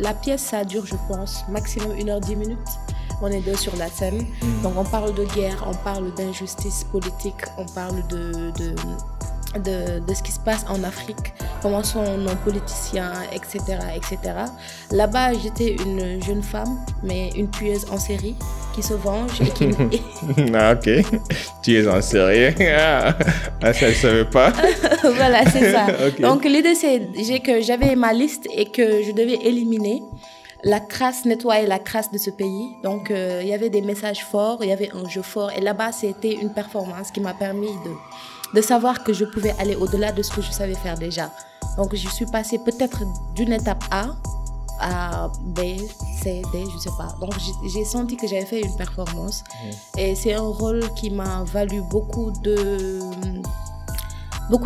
la pièce, ça dure, je pense, maximum 1h10. On est deux sur la scène. Donc, on parle de guerre, on parle d'injustice politique, on parle de ce qui se passe en Afrique, comment sont nos politiciens, etc., etc. Là-bas, j'étais une jeune femme, mais une tueuse en série qui se venge et qui... Ah, ok. Tueuse en série. Ah, ça, je ne savais pas. Voilà, c'est ça. Okay. Donc, l'idée, c'est que j'avais ma liste et que je devais éliminer la crasse, nettoyer la crasse de ce pays. Donc, il y avait des messages forts, il y avait un jeu fort. Et là-bas, c'était une performance qui m'a permis de savoir que je pouvais aller au-delà de ce que je savais faire déjà. Donc, je suis passée peut-être d'une étape A à B, C, D, je ne sais pas. Donc, j'ai senti que j'avais fait une performance. Et c'est un rôle qui m'a valu beaucoup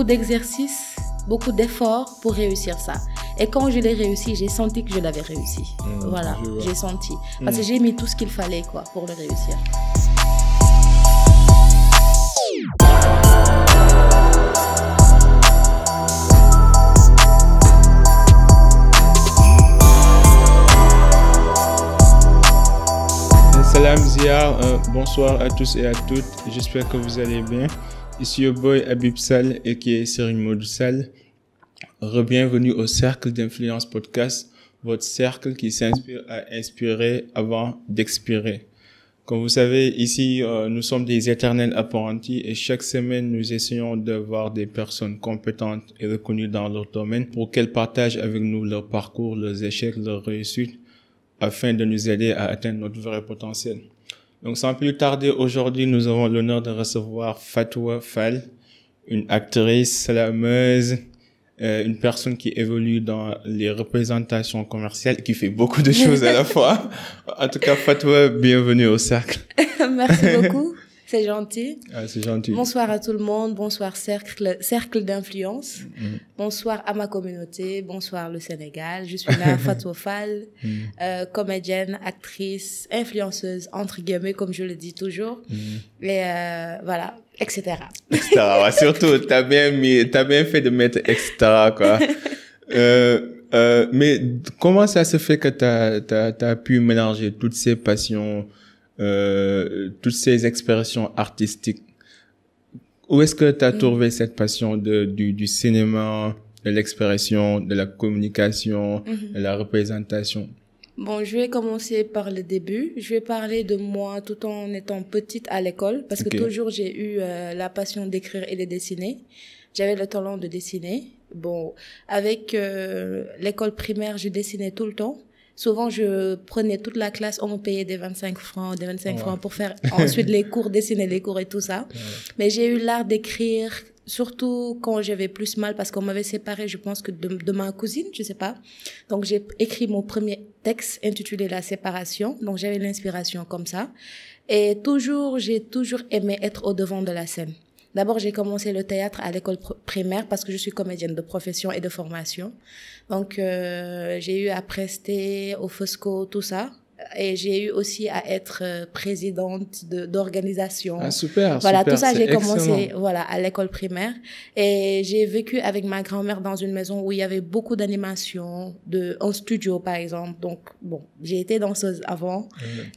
d'exercices, beaucoup d'efforts pour réussir ça. Et quand je l'ai réussi, j'ai senti que je l'avais réussi. Voilà, j'ai senti. Parce que j'ai mis tout ce qu'il fallait pour le réussir. Salam Zia, bonsoir à tous et à toutes, j'espère que vous allez bien. Ici your boy Habib Sall et qui est Serigne Modou Sall. Bienvenue au Cercle d'Influence Podcast, votre cercle qui s'inspire à inspirer avant d'expirer. Comme vous savez, ici, nous sommes des éternels apprentis et chaque semaine, nous essayons d'avoir des personnes compétentes et reconnues dans leur domaine pour qu'elles partagent avec nous leur parcours, leurs échecs, leurs réussites, afin de nous aider à atteindre notre vrai potentiel. Donc, sans plus tarder, aujourd'hui, nous avons l'honneur de recevoir Fatwa Fall, une actrice, slameuse, une personne qui évolue dans les représentations commerciales, qui fait beaucoup de choses à la fois. En tout cas, Fatwa, bienvenue au cercle. Merci beaucoup. C'est gentil. Ah, c'est gentil. Bonsoir à tout le monde. Bonsoir cercle d'influence. Bonsoir à ma communauté. Bonsoir le Sénégal. Je suis là, Fatwa Fall, comédienne, actrice, influenceuse, entre guillemets, comme je le dis toujours. Et voilà, etc. Etc. Ouais, surtout, t'as bien fait de mettre etc. quoi. Mais comment ça se fait que t'as pu mélanger toutes ces passions, toutes ces expressions artistiques? Où est-ce que tu as trouvé cette passion du cinéma, de l'expression, de la communication, de la représentation? Bon, je vais commencer par le début. Je vais parler de moi tout en étant petite à l'école, parce que toujours j'ai eu la passion d'écrire et de dessiner. J'avais le talent de dessiner. Bon, avec l'école primaire, je dessinais tout le temps. Souvent, je prenais toute la classe, on me payait des 25 francs pour faire ensuite les cours, dessiner les cours et tout ça. Mais j'ai eu l'art d'écrire, surtout quand j'avais plus mal, parce qu'on m'avait séparée, je pense que de ma cousine, je sais pas. Donc, j'ai écrit mon premier texte intitulé La séparation. Donc, j'avais l'inspiration comme ça. Et j'ai toujours aimé être au devant de la scène. D'abord, j'ai commencé le théâtre à l'école primaire parce que je suis comédienne de profession et de formation. Donc, j'ai eu à prester au Fosco, tout ça. Et j'ai eu aussi à être présidente d'organisation. Ah, super, voilà, super, tout ça, j'ai commencé, excellent. voilà, à l'école primaire. Et j'ai vécu avec ma grand-mère dans une maison où il y avait beaucoup d'animations, un studio, par exemple. Donc, bon, j'ai été danseuse avant.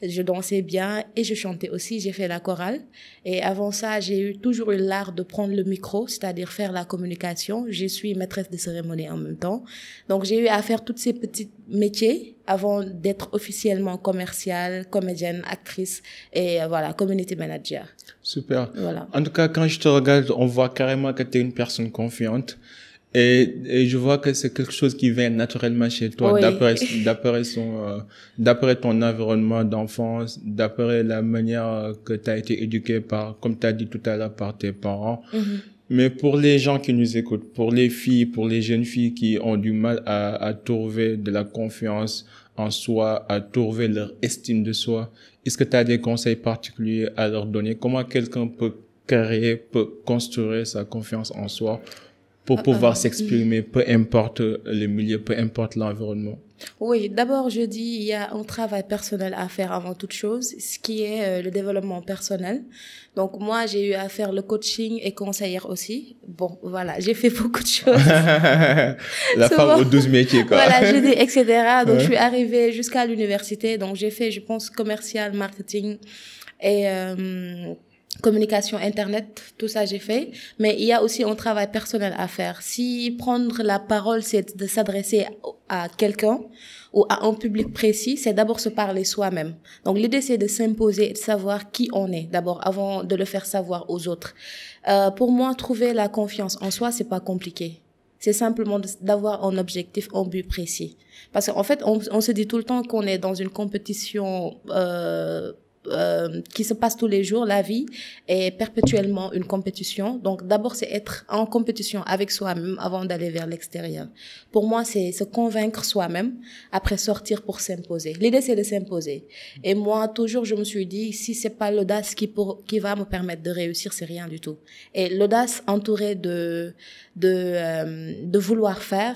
Je dansais bien et je chantais aussi. J'ai fait la chorale. Et avant ça, toujours eu l'art de prendre le micro, c'est-à-dire faire la communication. Je suis maîtresse de cérémonie en même temps. Donc, j'ai eu à faire tous ces petits métiers avant d'être officiellement commerciale, comédienne, actrice et voilà, community manager. Super. Voilà. En tout cas, quand je te regarde, on voit carrément que tu es une personne confiante et je vois que c'est quelque chose qui vient naturellement chez toi, oui. d'après ton environnement d'enfance, d'après la manière que tu as été éduquée comme tu as dit tout à l'heure, par tes parents. Mais pour les gens qui nous écoutent, pour les filles, pour les jeunes filles qui ont du mal à trouver de la confiance en soi, à trouver leur estime de soi, est-ce que tu as des conseils particuliers à leur donner? Comment quelqu'un peut construire sa confiance en soi pour pouvoir s'exprimer, peu importe le milieu, peu importe l'environnement? Oui, d'abord, je dis, il y a un travail personnel à faire avant toute chose, ce qui est le développement personnel. Donc, moi, j'ai eu à faire le coaching et conseillère aussi. Bon, voilà, j'ai fait beaucoup de choses. La femme aux 12 métiers, quoi. Voilà, j'ai dit, etc. Donc, je suis arrivée jusqu'à l'université. Donc, j'ai fait, je pense, commercial, marketing et communication internet, tout ça j'ai fait, mais il y a aussi un travail personnel à faire. Si prendre la parole, c'est de s'adresser à quelqu'un ou à un public précis, c'est d'abord se parler soi-même. Donc l'idée c'est de s'imposer et de savoir qui on est d'abord avant de le faire savoir aux autres. Pour moi, trouver la confiance en soi, c'est pas compliqué. C'est simplement d'avoir un objectif, un but précis. Parce qu'en fait, on se dit tout le temps qu'on est dans une compétition qui se passe tous les jours. La vie est perpétuellement une compétition. Donc, d'abord, c'est être en compétition avec soi-même avant d'aller vers l'extérieur. Pour moi, c'est se convaincre soi-même, après sortir pour s'imposer. L'idée, c'est de s'imposer. Et moi, toujours, je me suis dit, si c'est pas l'audace qui va me permettre de réussir, c'est rien du tout. Et l'audace entourée de vouloir faire,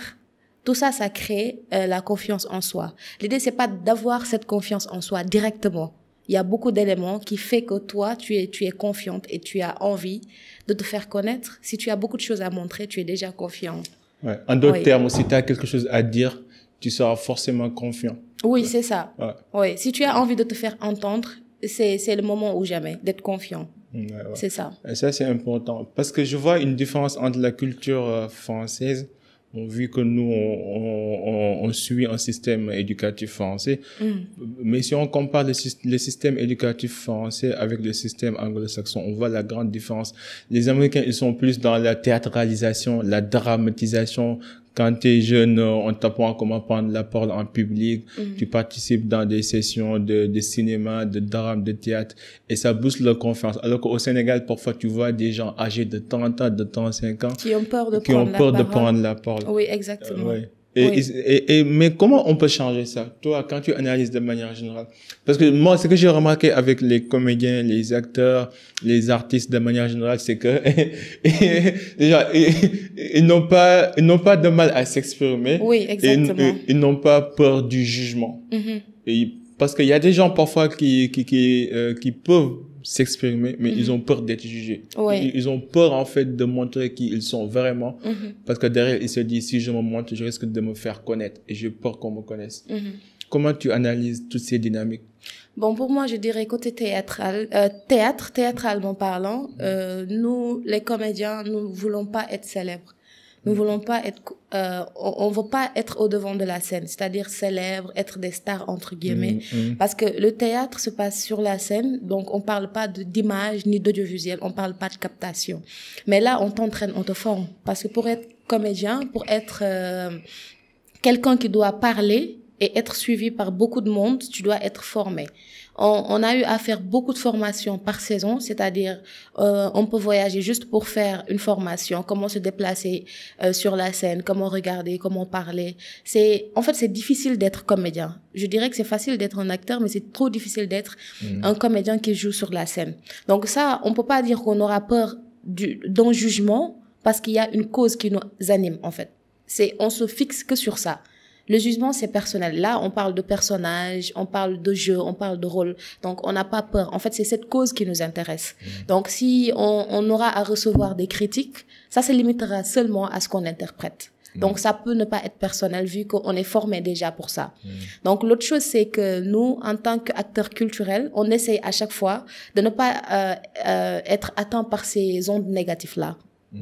tout ça, ça crée la confiance en soi. L'idée, c'est pas d'avoir cette confiance en soi directement. Il y a beaucoup d'éléments qui fait que toi, tu es confiante et tu as envie de te faire connaître. Si tu as beaucoup de choses à montrer, tu es déjà confiant. Ouais. En d'autres termes, si tu as quelque chose à dire, tu seras forcément confiant. Oui, c'est ça. Ouais. Oui. Si tu as envie de te faire entendre, c'est le moment ou jamais d'être confiant. Ouais. C'est ça. Et ça, c'est important. Parce que je vois une différence entre la culture française, vu que nous, on suit un système éducatif français. Mais si on compare le système éducatif français avec le système anglo-saxon, on voit la grande différence. Les Américains, ils sont plus dans la théâtralisation, la dramatisation. Quand tu es jeune, on t'apprend comment prendre la parole en public. Tu participes dans des sessions de cinéma, de drame, de théâtre. Et ça booste leur confiance. Alors qu'au Sénégal, parfois, tu vois des gens âgés de 30 ans, de 35 ans. Qui ont peur de prendre la parole. Oui, exactement. Oui. Mais comment on peut changer ça, toi, quand tu analyses de manière générale? Parce que moi, ce que j'ai remarqué avec les comédiens, les acteurs, les artistes de manière générale, c'est que déjà, ils n'ont pas de mal à s'exprimer. Oui, exactement. Ils n'ont pas peur du jugement. Et parce qu'il y a des gens parfois qui peuvent s'exprimer, mais ils ont peur d'être jugés. Oui. Ils ont peur, en fait, de montrer qui ils sont vraiment. Parce que derrière, ils se disent, si je me montre, je risque de me faire connaître. Et j'ai peur qu'on me connaisse. Comment tu analyses toutes ces dynamiques? Bon, pour moi, je dirais côté théâtralement parlant, nous, les comédiens, nous voulons pas être célèbres. Nous voulons pas être, on veut pas être au devant de la scène, c'est-à-dire célèbre, être des stars entre guillemets, parce que le théâtre se passe sur la scène, donc on parle pas d'image ni d'audiovisuel, on parle pas de captation. Mais là, on t'entraîne, on te forme, parce que pour être comédien, pour être quelqu'un qui doit parler et être suivi par beaucoup de monde, tu dois être formé. On a eu à faire beaucoup de formations par saison, c'est-à-dire on peut voyager juste pour faire une formation, comment se déplacer sur la scène, comment regarder, comment parler. En fait, c'est difficile d'être comédien. Je dirais que c'est facile d'être un acteur, mais c'est trop difficile d'être un comédien qui joue sur la scène. Donc ça, on peut pas dire qu'on aura peur d'un jugement parce qu'il y a une cause qui nous anime, en fait. On se fixe que sur ça. Le jugement, c'est personnel. Là, on parle de personnages, on parle de jeu, on parle de rôle. Donc, on n'a pas peur. En fait, c'est cette cause qui nous intéresse. Donc, si on aura à recevoir des critiques, ça se limitera seulement à ce qu'on interprète. Donc, ça peut ne pas être personnel vu qu'on est formé déjà pour ça. Donc, l'autre chose, c'est que nous, en tant qu'acteurs culturels, on essaye à chaque fois de ne pas être atteint par ces ondes négatives-là.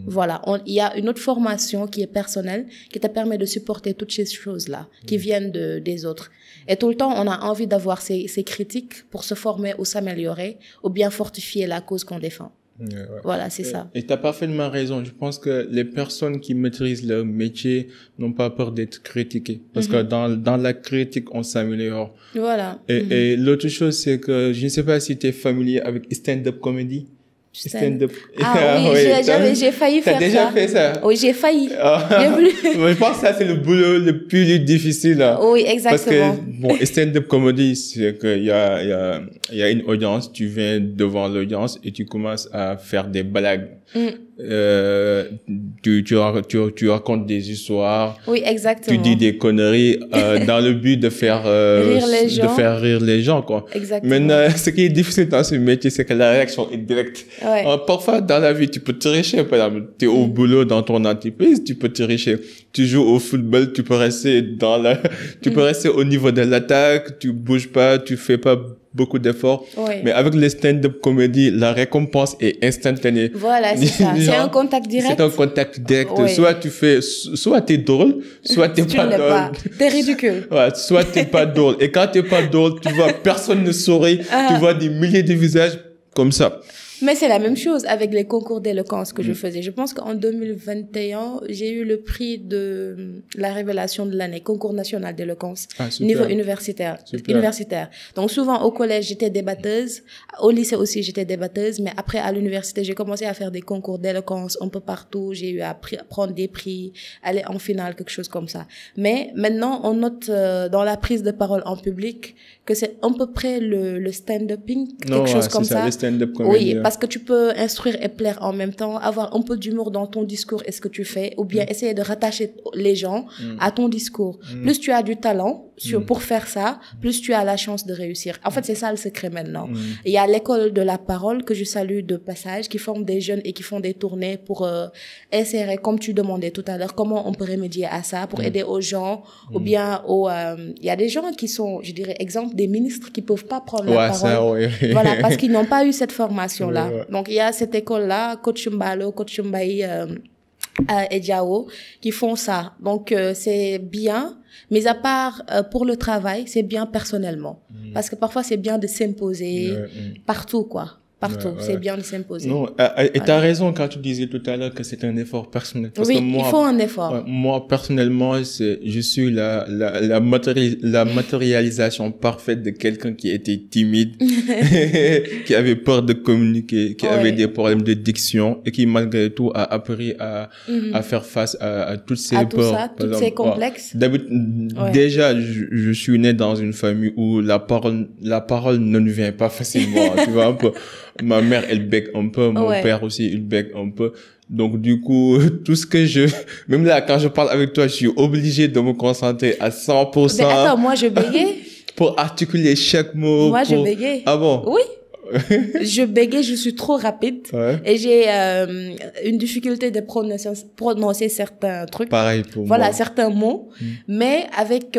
Voilà, il y a une autre formation qui est personnelle, qui te permet de supporter toutes ces choses-là, qui viennent des autres. Et tout le temps, on a envie d'avoir ces critiques pour se former ou s'améliorer, ou bien fortifier la cause qu'on défend. Voilà, c'est ça. Et t'as parfaitement raison. Je pense que les personnes qui maîtrisent leur métier n'ont pas peur d'être critiquées. Parce que dans la critique, on s'améliore. Voilà. Et l'autre chose, c'est que je ne sais pas si tu es familier avec stand-up comedy. Stand-up. Ah oui, j'ai failli faire ça. T'as déjà fait ça? Oui, j'ai failli. Je pense que ça, c'est le boulot le plus difficile. Hein. Oui, exactement. Parce que, stand-up comedy, c'est qu'il y a une audience, tu viens devant l'audience et tu commences à faire des blagues. tu racontes des histoires. Oui, exactement. Tu dis des conneries dans le but de faire rire les gens, quoi. Exactement. Maintenant, ce qui est difficile dans ce métier, c'est que la réaction est directe. Ouais. Parfois, dans la vie, tu peux tricher. Par exemple, tu es au boulot dans ton entreprise, tu peux tricher. Tu joues au football, tu peux rester tu peux rester au niveau de l'attaque, tu bouges pas, tu fais pas beaucoup d'efforts. Oui. Mais avec les stand-up comédie, la récompense est instantanée. Voilà, c'est ça. C'est un contact direct. C'est un contact direct. Oui. Soit t'es drôle, soit t'es pas drôle. T'es ridicule. Ouais, soit t'es pas drôle. Et quand t'es pas drôle, tu vois, personne ne sourit. Tu vois des milliers de visages comme ça. Mais c'est la même chose avec les concours d'éloquence que je faisais. Je pense qu'en 2021, j'ai eu le prix de la révélation de l'année, concours national d'éloquence, niveau universitaire. Donc souvent au collège, j'étais débatteuse. Au lycée aussi, j'étais débatteuse. Mais après, à l'université, j'ai commencé à faire des concours d'éloquence un peu partout. J'ai eu à prendre des prix, aller en finale, quelque chose comme ça. Mais maintenant, on note dans la prise de parole en public que c'est à peu près le stand-upping, quelque chose comme ça. Le stand-up comédie. Oui, parce que tu peux instruire et plaire en même temps, avoir un peu d'humour dans ton discours et ce que tu fais, ou bien essayer de rattacher les gens à ton discours. Plus tu as du talent pour faire ça, plus tu as la chance de réussir. En fait, c'est ça le secret maintenant. Il y a l'école de la parole que je salue de passage, qui forme des jeunes et qui font des tournées pour insérer, comme tu demandais tout à l'heure, comment on peut remédier à ça pour aider aux gens, ou bien il y a des gens qui sont, je dirais, exemple, des ministres qui peuvent pas prendre la parole. Ça, oui. Voilà, parce qu'ils n'ont pas eu cette formation-là. Ouais. Donc, il y a cette école-là, Coach Mbalo, Coach Mbaye et Diao, qui font ça. Donc, c'est bien, mais à part pour le travail, c'est bien personnellement. Parce que parfois, c'est bien de s'imposer partout, quoi. Partout, c'est bien de s'imposer. Non, et t'as raison quand tu disais tout à l'heure que c'est un effort personnel. Parce oui, que moi, il faut un effort. Moi, personnellement, je suis la matérialisation parfaite de quelqu'un qui était timide, qui avait peur de communiquer, qui avait des problèmes de diction et qui, malgré tout, a appris à faire face à toutes ces peurs. Tout ça, tous ces complexes. Déjà, je suis né dans une famille où la parole ne nous vient pas facilement, tu vois, un peu. Ma mère, elle bec un peu, mon père aussi, il bec un peu. Donc, du coup, tout ce que même là, quand je parle avec toi, je suis obligé de me concentrer à 100%. Mais attends, moi, je bégayais. Pour articuler chaque mot. Moi, je bégayais. Ah bon? Oui. Je bégaye, je suis trop rapide. Et j'ai une difficulté de prononcer certains trucs. Pareil pour moi. Voilà, certains mots. Mais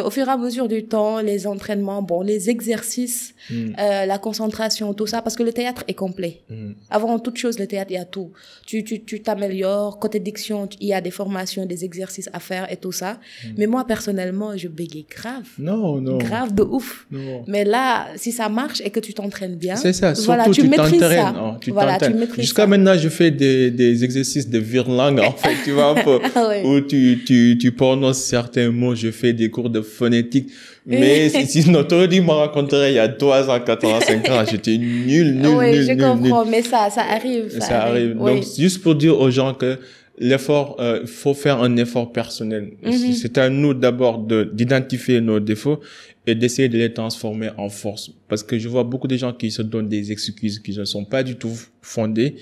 au fur et à mesure du temps, les entraînements, les exercices, la concentration, tout ça, parce que le théâtre est complet. Avant toute chose, le théâtre, il y a tout. Tu t'améliores. Côté diction, il y a des formations, des exercices à faire et tout ça. Mais moi, personnellement, je bégaye grave. Non. Grave de ouf. Non. Mais là, si ça marche et que tu t'entraînes bien. C'est ça. Voilà, surtout, tu maîtrises ça. Tu maîtrises Jusqu'à maintenant, je fais des exercices de virlangue, en fait, tu vois, un peu. Où tu prononces certains mots, je fais des cours de phonétique. Mais sinon, t'aurais dû me rencontrer il y a 3 ans, 4 ans, 5 ans, j'étais nul. Oui, je comprends, mais ça arrive. Ça arrive. Donc, juste pour dire aux gens que l'effort, faut faire un effort personnel. C'est à nous d'abord d'identifier nos défauts et d'essayer de les transformer en force. Parce que je vois beaucoup de gens qui se donnent des excuses qui ne sont pas du tout fondées,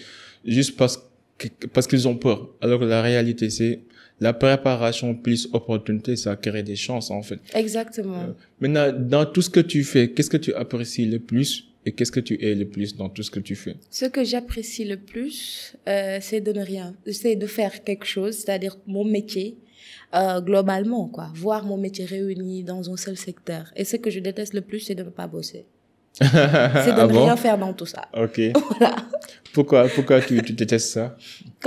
juste parce qu'ils ont peur. Alors que la réalité, c'est la préparation plus opportunité, ça crée des chances, en fait. Exactement. Maintenant, dans tout ce que tu fais, qu'est-ce que tu apprécies le plus et qu'est-ce que tu aimes le plus dans tout ce que tu fais? Ce que j'apprécie le plus, c'est de faire quelque chose, c'est-à-dire mon métier, globalement, quoi. Voir mon métier réuni dans un seul secteur. Et ce que je déteste le plus, c'est de ne pas bosser. C'est de ne rien faire dans tout ça. Ok. Voilà. Pourquoi tu détestes ça?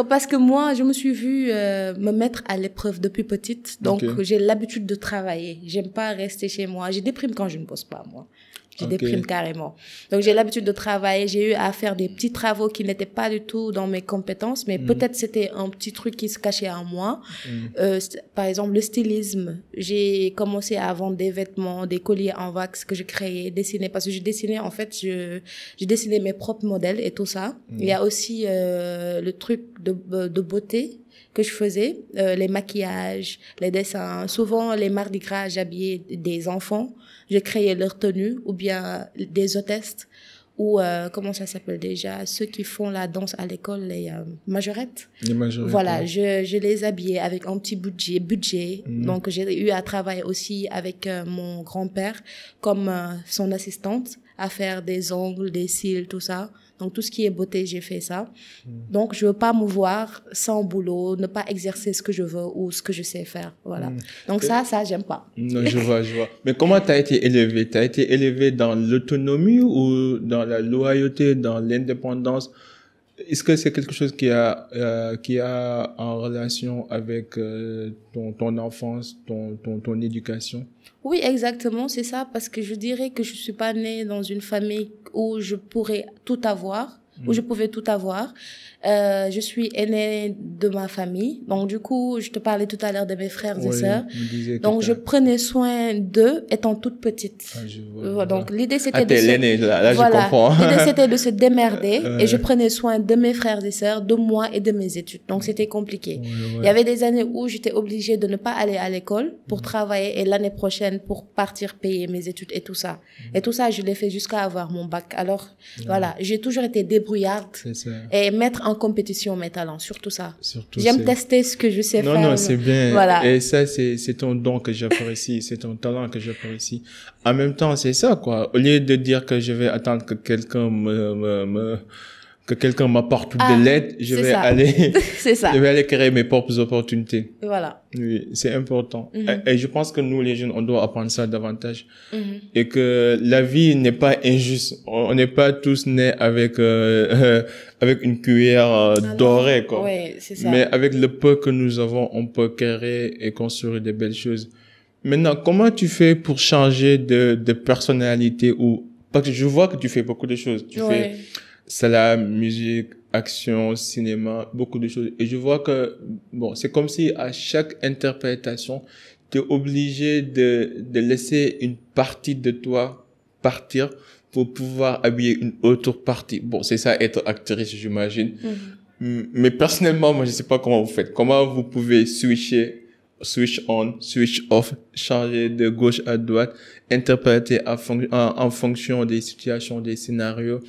Parce que moi, je me suis vue me mettre à l'épreuve depuis petite. Donc, j'ai l'habitude de travailler. J'aime pas rester chez moi. Je déprime quand je ne bosse pas, moi. Je déprime carrément. Donc, j'ai l'habitude de travailler. J'ai eu à faire des petits travaux qui n'étaient pas du tout dans mes compétences, mais peut-être c'était un petit truc qui se cachait en moi. Par exemple, le stylisme. J'ai commencé à vendre des vêtements, des colliers en wax que je créais, dessiner. Parce que je dessinais, en fait, je dessinais mes propres modèles et tout ça. Il y a aussi le truc de beauté que je faisais, les maquillages, les dessins. Souvent, les Mardi Gras, j'habillais des enfants. Je créais leur tenue ou bien des hôtesses ou comment ça s'appelle déjà, ceux qui font la danse à l'école, les majorettes. Les majorettes. Voilà, je les habillais avec un petit budget. Donc, j'ai eu à travailler aussi avec mon grand-père comme son assistante à faire des ongles, des cils, tout ça. Donc, tout ce qui est beauté, j'ai fait ça. Donc, je veux pas me voir sans boulot, ne pas exercer ce que je veux ou ce que je sais faire. Voilà. Donc, ça, j'aime pas. Non, je vois. Mais comment t'as été élevé? T'as été élevé dans l'autonomie ou dans la loyauté, dans l'indépendance? Est-ce que c'est quelque chose qui a en relation avec ton enfance, ton éducation? Oui, exactement, c'est ça, parce que je dirais que je suis pas née dans une famille où je pourrais tout avoir, où je pouvais tout avoir. Je suis aînée de ma famille, donc du coup, je te parlais tout à l'heure de mes frères et sœurs. Donc je prenais soin d'eux étant toute petite. Ah, je vois. Donc l'idée c'était l'aînée, là, voilà, je comprends. l'idée c'était de se démerder et je prenais soin de mes frères et sœurs, de moi et de mes études. Donc c'était compliqué. Il y avait des années où j'étais obligée de ne pas aller à l'école pour travailler et l'année prochaine pour partir payer mes études et tout ça. Et tout ça, je l'ai fait jusqu'à avoir mon bac. Alors voilà, j'ai toujours été débrouillarde et mettre en compétition mes talents, surtout ça. J'aime tester ce que je sais faire. Non, c'est bien. Voilà. Et ça, c'est ton don que j'apprécie, c'est ton talent que j'apprécie. En même temps, c'est ça, quoi. Au lieu de dire que je vais attendre que quelqu'un que quelqu'un m'apporte de l'aide, je vais aller, je vais aller créer mes propres opportunités. Voilà. Oui, c'est important. Et je pense que nous, les jeunes, on doit apprendre ça davantage. Et que la vie n'est pas injuste. On n'est pas tous nés avec, avec une cuillère dorée, quoi. Oui, c'est ça. Mais avec le peu que nous avons, on peut créer et construire des belles choses. Maintenant, comment tu fais pour changer de personnalité ou, parce que je vois que tu fais beaucoup de choses. Tu fais salam, musique, action, cinéma, beaucoup de choses. Et je vois que, bon, c'est comme si à chaque interprétation, tu es obligé de laisser une partie de toi partir pour pouvoir habiller une autre partie. Bon, c'est ça être actrice, j'imagine. Mais personnellement, moi, je sais pas comment vous faites. Comment vous pouvez switch on, switch off, changer de gauche à droite, interpréter en fonction des situations, des scénarios.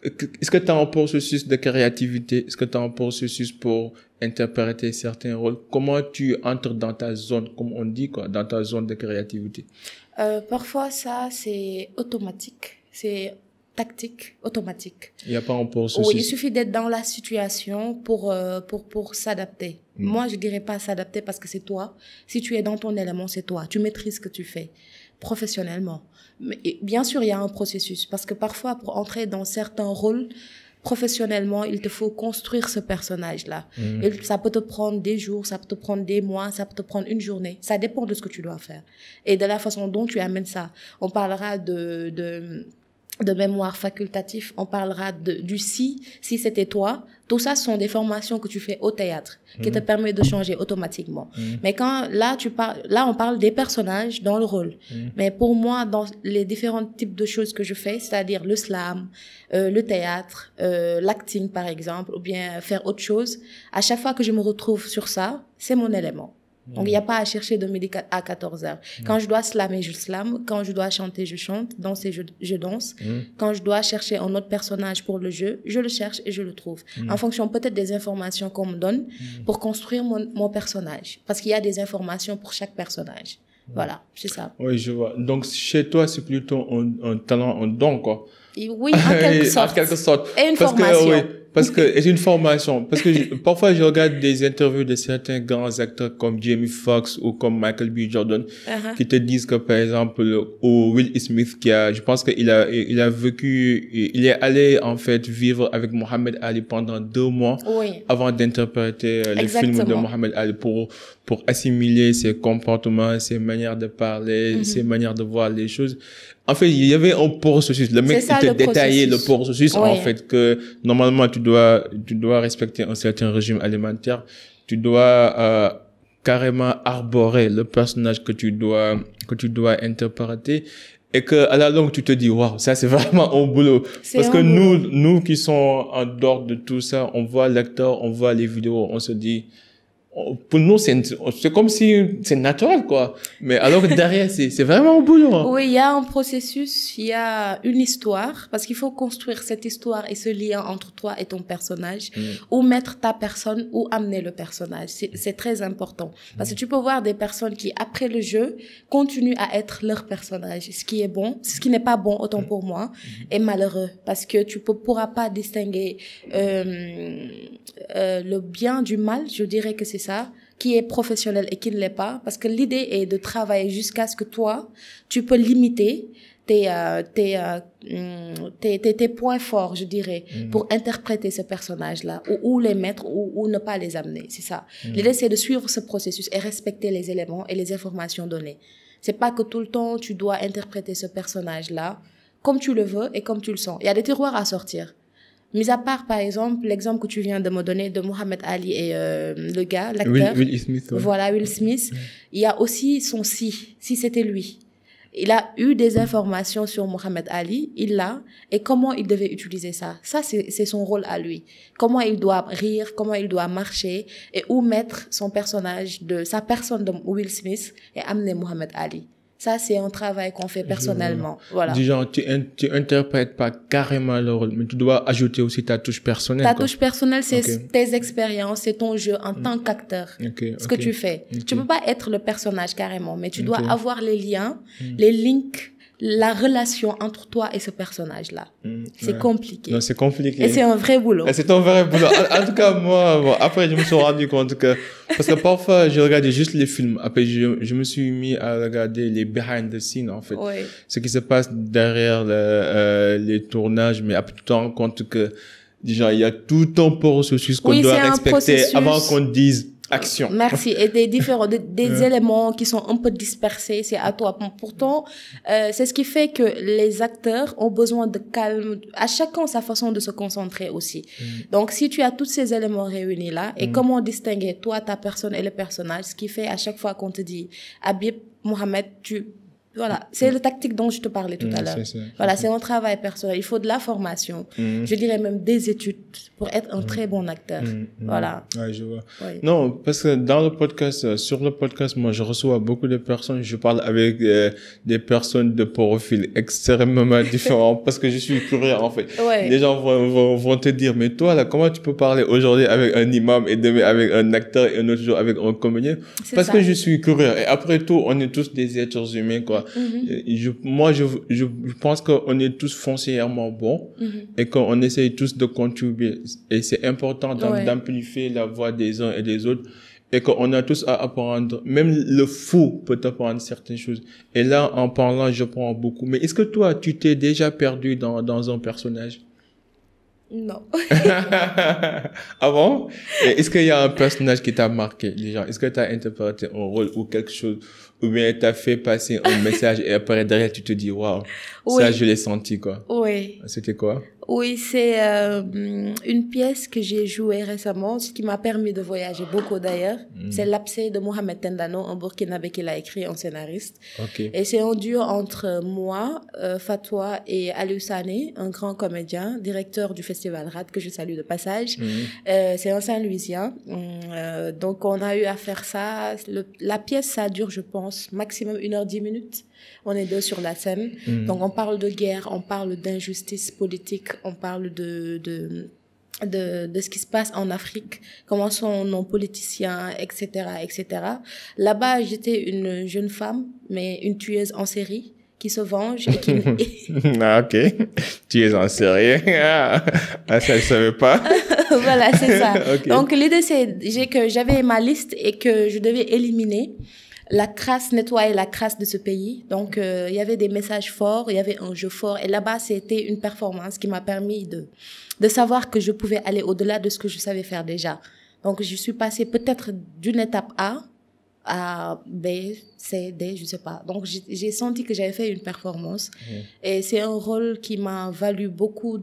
Est-ce que tu as un processus de créativité? Est-ce que tu as un processus pour interpréter certains rôles? Comment tu entres dans ta zone, comme on dit, quoi, dans ta zone de créativité? Parfois, ça, c'est automatique. C'est tactique, automatique. Il n'y a pas un processus. Oui, il suffit d'être dans la situation pour s'adapter. Moi, je dirais pas s'adapter parce que c'est toi. Si tu es dans ton élément, c'est toi. Tu maîtrises ce que tu fais professionnellement. Mais bien sûr, il y a un processus parce que parfois, pour entrer dans certains rôles, professionnellement, il te faut construire ce personnage-là. Et ça peut te prendre des jours, ça peut te prendre des mois, ça peut te prendre une journée. Ça dépend de ce que tu dois faire. Et de la façon dont tu amènes ça. On parlera de mémoire facultatif, on parlera du si c'était toi. Tout ça sont des formations que tu fais au théâtre, qui te permettent de changer automatiquement. Mais quand, là, on parle des personnages dans le rôle. Mais pour moi, dans les différents types de choses que je fais, c'est-à-dire le slam, le théâtre, l'acting, par exemple, ou bien faire autre chose, à chaque fois que je me retrouve sur ça, c'est mon élément. Donc, il n'y a pas à chercher de midi à 14 heures. Quand je dois slammer, je slame. Quand je dois chanter, je chante. Danser, je danse. Quand je dois chercher un autre personnage pour le jeu, je le cherche et je le trouve. En fonction peut-être des informations qu'on me donne pour construire mon personnage. Parce qu'il y a des informations pour chaque personnage. Voilà, c'est ça. Oui, je vois. Donc, chez toi, c'est plutôt un talent, un don, quoi. Et oui, en quelque sorte. En quelque sorte. Et une formation. Parce que c'est une formation. Parce que parfois je regarde des interviews de certains grands acteurs comme Jamie Foxx ou comme Michael B. Jordan qui te disent que par exemple ou Will Smith je pense qu'il a vécu, il est allé en fait vivre avec Mohamed Ali pendant 2 mois avant d'interpréter les films de Mohamed Ali pour assimiler ses comportements, ses manières de parler, ses manières de voir les choses. En fait, il y avait un processus. Le mec, il te détaillait le processus, en fait, que normalement, tu dois respecter un certain régime alimentaire. Tu dois, carrément arborer le personnage que tu dois interpréter. Et que, à la longue, tu te dis, waouh, ça, c'est vraiment un boulot. Parce que nous qui sommes en dehors de tout ça, on voit l'acteur, on voit les vidéos, on se dit, pour nous, c'est comme si c'est naturel, quoi. Mais alors que derrière, c'est vraiment un boulot. Hein. Oui, il y a un processus, il y a une histoire, parce qu'il faut construire cette histoire et ce lien entre toi et ton personnage, ou mettre ta personne, ou amener le personnage. C'est très important. Parce que tu peux voir des personnes qui, après le jeu, continuent à être leur personnage. Ce qui est bon, ce qui n'est pas bon, autant pour moi, est malheureux. Parce que tu pourras pas distinguer le bien du mal, je dirais que c'est ça, qui est professionnel et qui ne l'est pas, parce que l'idée est de travailler jusqu'à ce que toi, tu peux limiter tes points forts, je dirais, pour interpréter ce personnage-là, ou les mettre, ou ne pas les amener, c'est ça. L'idée, c'est de suivre ce processus et respecter les éléments et les informations données. C'est pas que tout le temps, tu dois interpréter ce personnage-là comme tu le veux et comme tu le sens. Il y a des tiroirs à sortir. Mis à part, par exemple, l'exemple que tu viens de me donner de Mohamed Ali et le gars, l'acteur. Will Smith. Ouais. Voilà, Will Smith. Il y a aussi son si c'était lui. Il a eu des informations sur Mohamed Ali, il l'a, et comment il devait utiliser ça. Ça, c'est son rôle à lui. Comment il doit rire, comment il doit marcher, et où mettre son personnage sa personne de Will Smith et amener Mohamed Ali. Ça, c'est un travail qu'on fait personnellement. Voilà. Du genre, tu interprètes pas carrément le rôle, mais tu dois ajouter aussi ta touche personnelle. Ta touche personnelle, c'est tes expériences, c'est ton jeu en tant qu'acteur. Ce que tu fais. Tu peux pas être le personnage carrément, mais tu dois avoir les liens, les links, la relation entre toi et ce personnage-là. C'est compliqué. Non, c'est compliqué. Et c'est un vrai boulot. C'est un vrai boulot. En tout cas, moi, bon, après, je me suis rendu compte que, parce que parfois, je regardais juste les films. Après, je me suis mis à regarder les behind the scenes, en fait. Oui. Ce qui se passe derrière les tournages, mais après, tu te rends compte que, déjà, il y a tout un processus qu'on doit respecter avant qu'on dise action. Merci. Et des éléments qui sont un peu dispersés, c'est à toi. Pourtant, c'est ce qui fait que les acteurs ont besoin de calme, à chacun sa façon de se concentrer aussi. Donc, si tu as tous ces éléments réunis là, et comment distinguer toi, ta personne et le personnage, ce qui fait à chaque fois qu'on te dit, Habib, Mohamed, voilà, c'est le tactique dont je te parlais tout à l'heure. Voilà, c'est un travail personnel. Il faut de la formation. Je dirais même des études pour être un très bon acteur. Voilà. Ouais, je vois. Oui. Non, parce que dans le podcast, sur le podcast, moi, je reçois beaucoup de personnes. Je parle avec des personnes de profils extrêmement différents parce que je suis curieux, en fait. Ouais. Les gens vont te dire, mais toi, là, comment tu peux parler aujourd'hui avec un imam et demain avec un acteur et un autre jour avec un comédien? Parce que je suis curieux. Et après tout, on est tous des êtres humains, quoi. Je pense qu'on est tous foncièrement bons et qu'on essaye tous de contribuer. Et c'est important d'amplifier la voix des uns et des autres et qu'on a tous à apprendre. Même le fou peut apprendre certaines choses. Et là, en parlant, je prends beaucoup. Mais est-ce que toi, tu t'es déjà perdu dans un personnage? Non. Ah bon? Et est-ce qu'il y a un personnage qui t'a marqué, déjà? Est-ce que tu as interprété un rôle ou quelque chose? Ou bien tu as fait passer un message et après derrière tu te dis, waouh, ça je l'ai senti, quoi. Oui. C'était quoi? Oui, c'est une pièce que j'ai jouée récemment, ce qui m'a permis de voyager beaucoup d'ailleurs. C'est L'Abcès de Mohamed Tendano, un Burkinabé qui l'a écrit, un scénariste. Et c'est un duo entre moi, Fatwa et Aliou Sané, un grand comédien, directeur du Festival RAD, que je salue de passage. C'est un Saint-Louisien. Donc on a eu à faire ça. La pièce, ça dure, je pense, maximum 1h10. On est deux sur la scène. Donc, on parle de guerre, on parle d'injustice politique, on parle de ce qui se passe en Afrique, comment sont nos politiciens, etc., etc. Là-bas, j'étais une jeune femme, mais une tueuse en série qui se venge et qui... Ah, ok. Tueuse en série. Ah, ça, je savais pas. Voilà, c'est ça. Donc, l'idée, c'est que j'avais ma liste et que je devais éliminer la crasse, nettoyer la crasse de ce pays. Donc, il y avait des messages forts, il y avait un jeu fort. Et là-bas, c'était une performance qui m'a permis de savoir que je pouvais aller au-delà de ce que je savais faire déjà. Donc, je suis passée peut-être d'une étape A à B, C, D, je sais pas. Donc, j'ai senti que j'avais fait une performance. Et c'est un rôle qui m'a valu beaucoup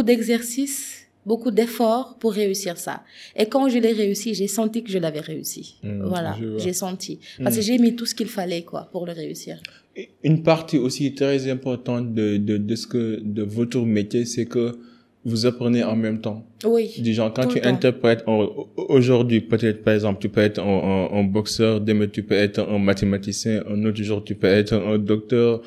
d'exercices, beaucoup d'efforts pour réussir ça. Et quand je l'ai réussi, j'ai senti que je l'avais réussi. Voilà, j'ai senti. Parce que j'ai mis tout ce qu'il fallait, quoi, pour le réussir. Une partie aussi très importante de votre métier, c'est que vous apprenez en même temps. Oui. Du genre, quand tu interprètes, aujourd'hui, peut-être, par exemple, tu peux être un boxeur, demain, tu peux être un mathématicien, un autre jour, tu peux être un docteur.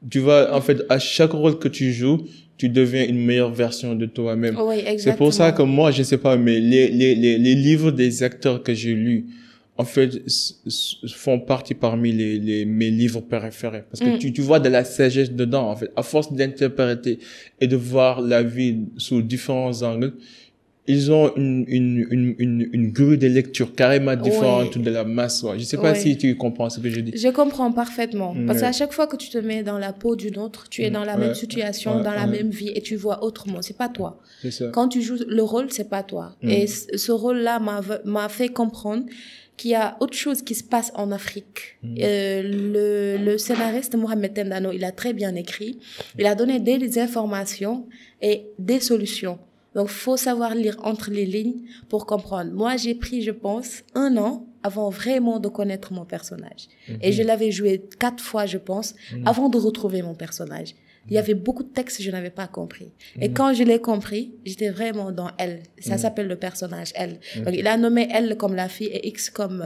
Tu vois, en fait, à chaque rôle que tu joues, tu deviens une meilleure version de toi-même. Oui, exactement. C'est pour ça que moi, je sais pas, mais les livres des acteurs que j'ai lus, en fait, font partie parmi mes livres préférés. Parce que tu vois de la sagesse dedans, en fait. À force d'interpréter et de voir la vie sous différents angles, ils ont une grille de lecture carrément différente de la masse. Ouais. Je sais pas si tu comprends ce que je dis. Je comprends parfaitement. Parce qu'à chaque fois que tu te mets dans la peau d'une autre, tu es dans la même situation, dans la même vie et tu vois autrement. C'est pas toi. C'est ça. Quand tu joues le rôle, c'est pas toi. Et ce rôle-là m'a fait comprendre qu'il y a autre chose qui se passe en Afrique. Le scénariste Mohamed Tendano, il a très bien écrit. Il a donné des informations et des solutions. Donc, faut savoir lire entre les lignes pour comprendre. Moi, j'ai pris, je pense, 1 an avant vraiment de connaître mon personnage. Et je l'avais joué 4 fois, je pense, avant de retrouver mon personnage. Il y avait beaucoup de textes que je n'avais pas compris. Et quand je l'ai compris, j'étais vraiment dans Elle. Ça s'appelle le personnage Elle. Donc, il a nommé Elle comme la fille et X comme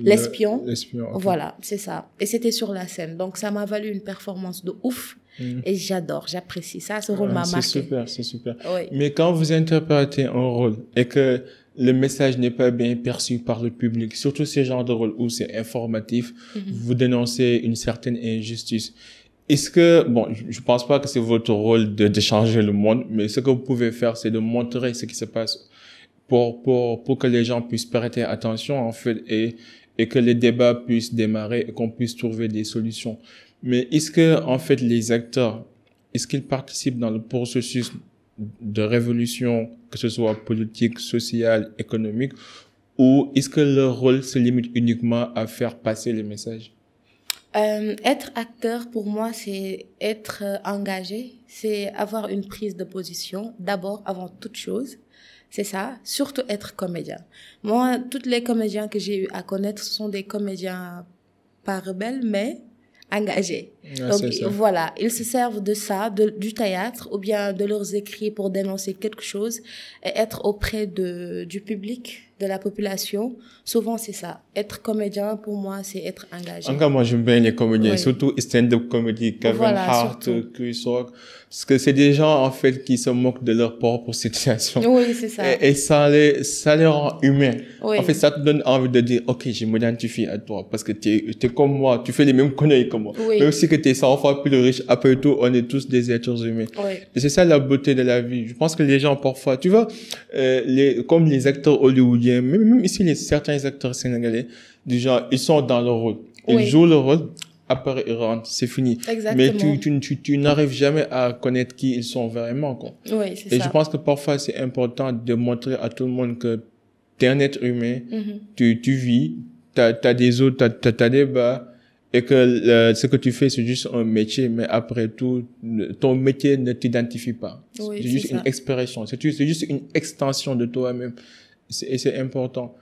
l'espion. L'espion. Okay. Voilà, c'est ça. Et c'était sur la scène. Donc, ça m'a valu une performance de ouf. Et j'apprécie ça. Ce rôle m'a marqué. C'est super. Oui. Mais quand vous interprétez un rôle et que le message n'est pas bien perçu par le public, surtout ces genres de rôles où c'est informatif, vous dénoncez une certaine injustice. Est-ce que, bon, je pense pas que c'est votre rôle de changer le monde, mais ce que vous pouvez faire, c'est de montrer ce qui se passe pour que les gens puissent prêter attention, en fait, et que les débats puissent démarrer et qu'on puisse trouver des solutions. Mais est-ce que, en fait, les acteurs, est-ce qu'ils participent dans le processus de révolution, que ce soit politique, sociale, économique, ou est-ce que leur rôle se limite uniquement à faire passer les messages? Être acteur, pour moi, c'est être engagé, c'est avoir une prise de position, d'abord, avant toute chose. C'est ça, surtout être comédien. Moi, tous les comédiens que j'ai eu à connaître, ce sont des comédiens pas rebelles, mais engagés. Donc, voilà, ils se servent de ça, du théâtre, ou bien de leurs écrits pour dénoncer quelque chose et être auprès du public, de la population. Souvent, c'est ça. Être comédien, pour moi, c'est être engagé. Encore moi, j'aime bien les comédiens, surtout stand-up comedy, Kevin Hart, Chris Rock, parce que c'est des gens, en fait, qui se moquent de leur propre situation. Oui, c'est ça. Et ça les rend humains. Oui. En fait, ça te donne envie de dire, OK, je m'identifie à toi, parce que t'es comme moi, tu fais les mêmes conneries que moi. Oui. Même si que t'es 100 fois plus riche, après tout, on est tous des êtres humains. Oui. Et c'est ça la beauté de la vie. Je pense que les gens, parfois, tu vois, comme les acteurs hollywoodiens, même ici, certains acteurs sénégalais, du genre, ils sont dans leur rôle. Ils jouent le rôle, après ils rentrent, c'est fini. Exactement. Mais tu n'arrives jamais à connaître qui ils sont vraiment, quoi. Oui, c'est ça. Et je pense que parfois, c'est important de montrer à tout le monde que t'es un être humain, tu vis, t'as des autres, t'as des bas, et que ce que tu fais, c'est juste un métier, mais après tout, ton métier ne t'identifie pas. Oui, c'est juste une expression, c'est juste une extension de toi-même. Et c'est important.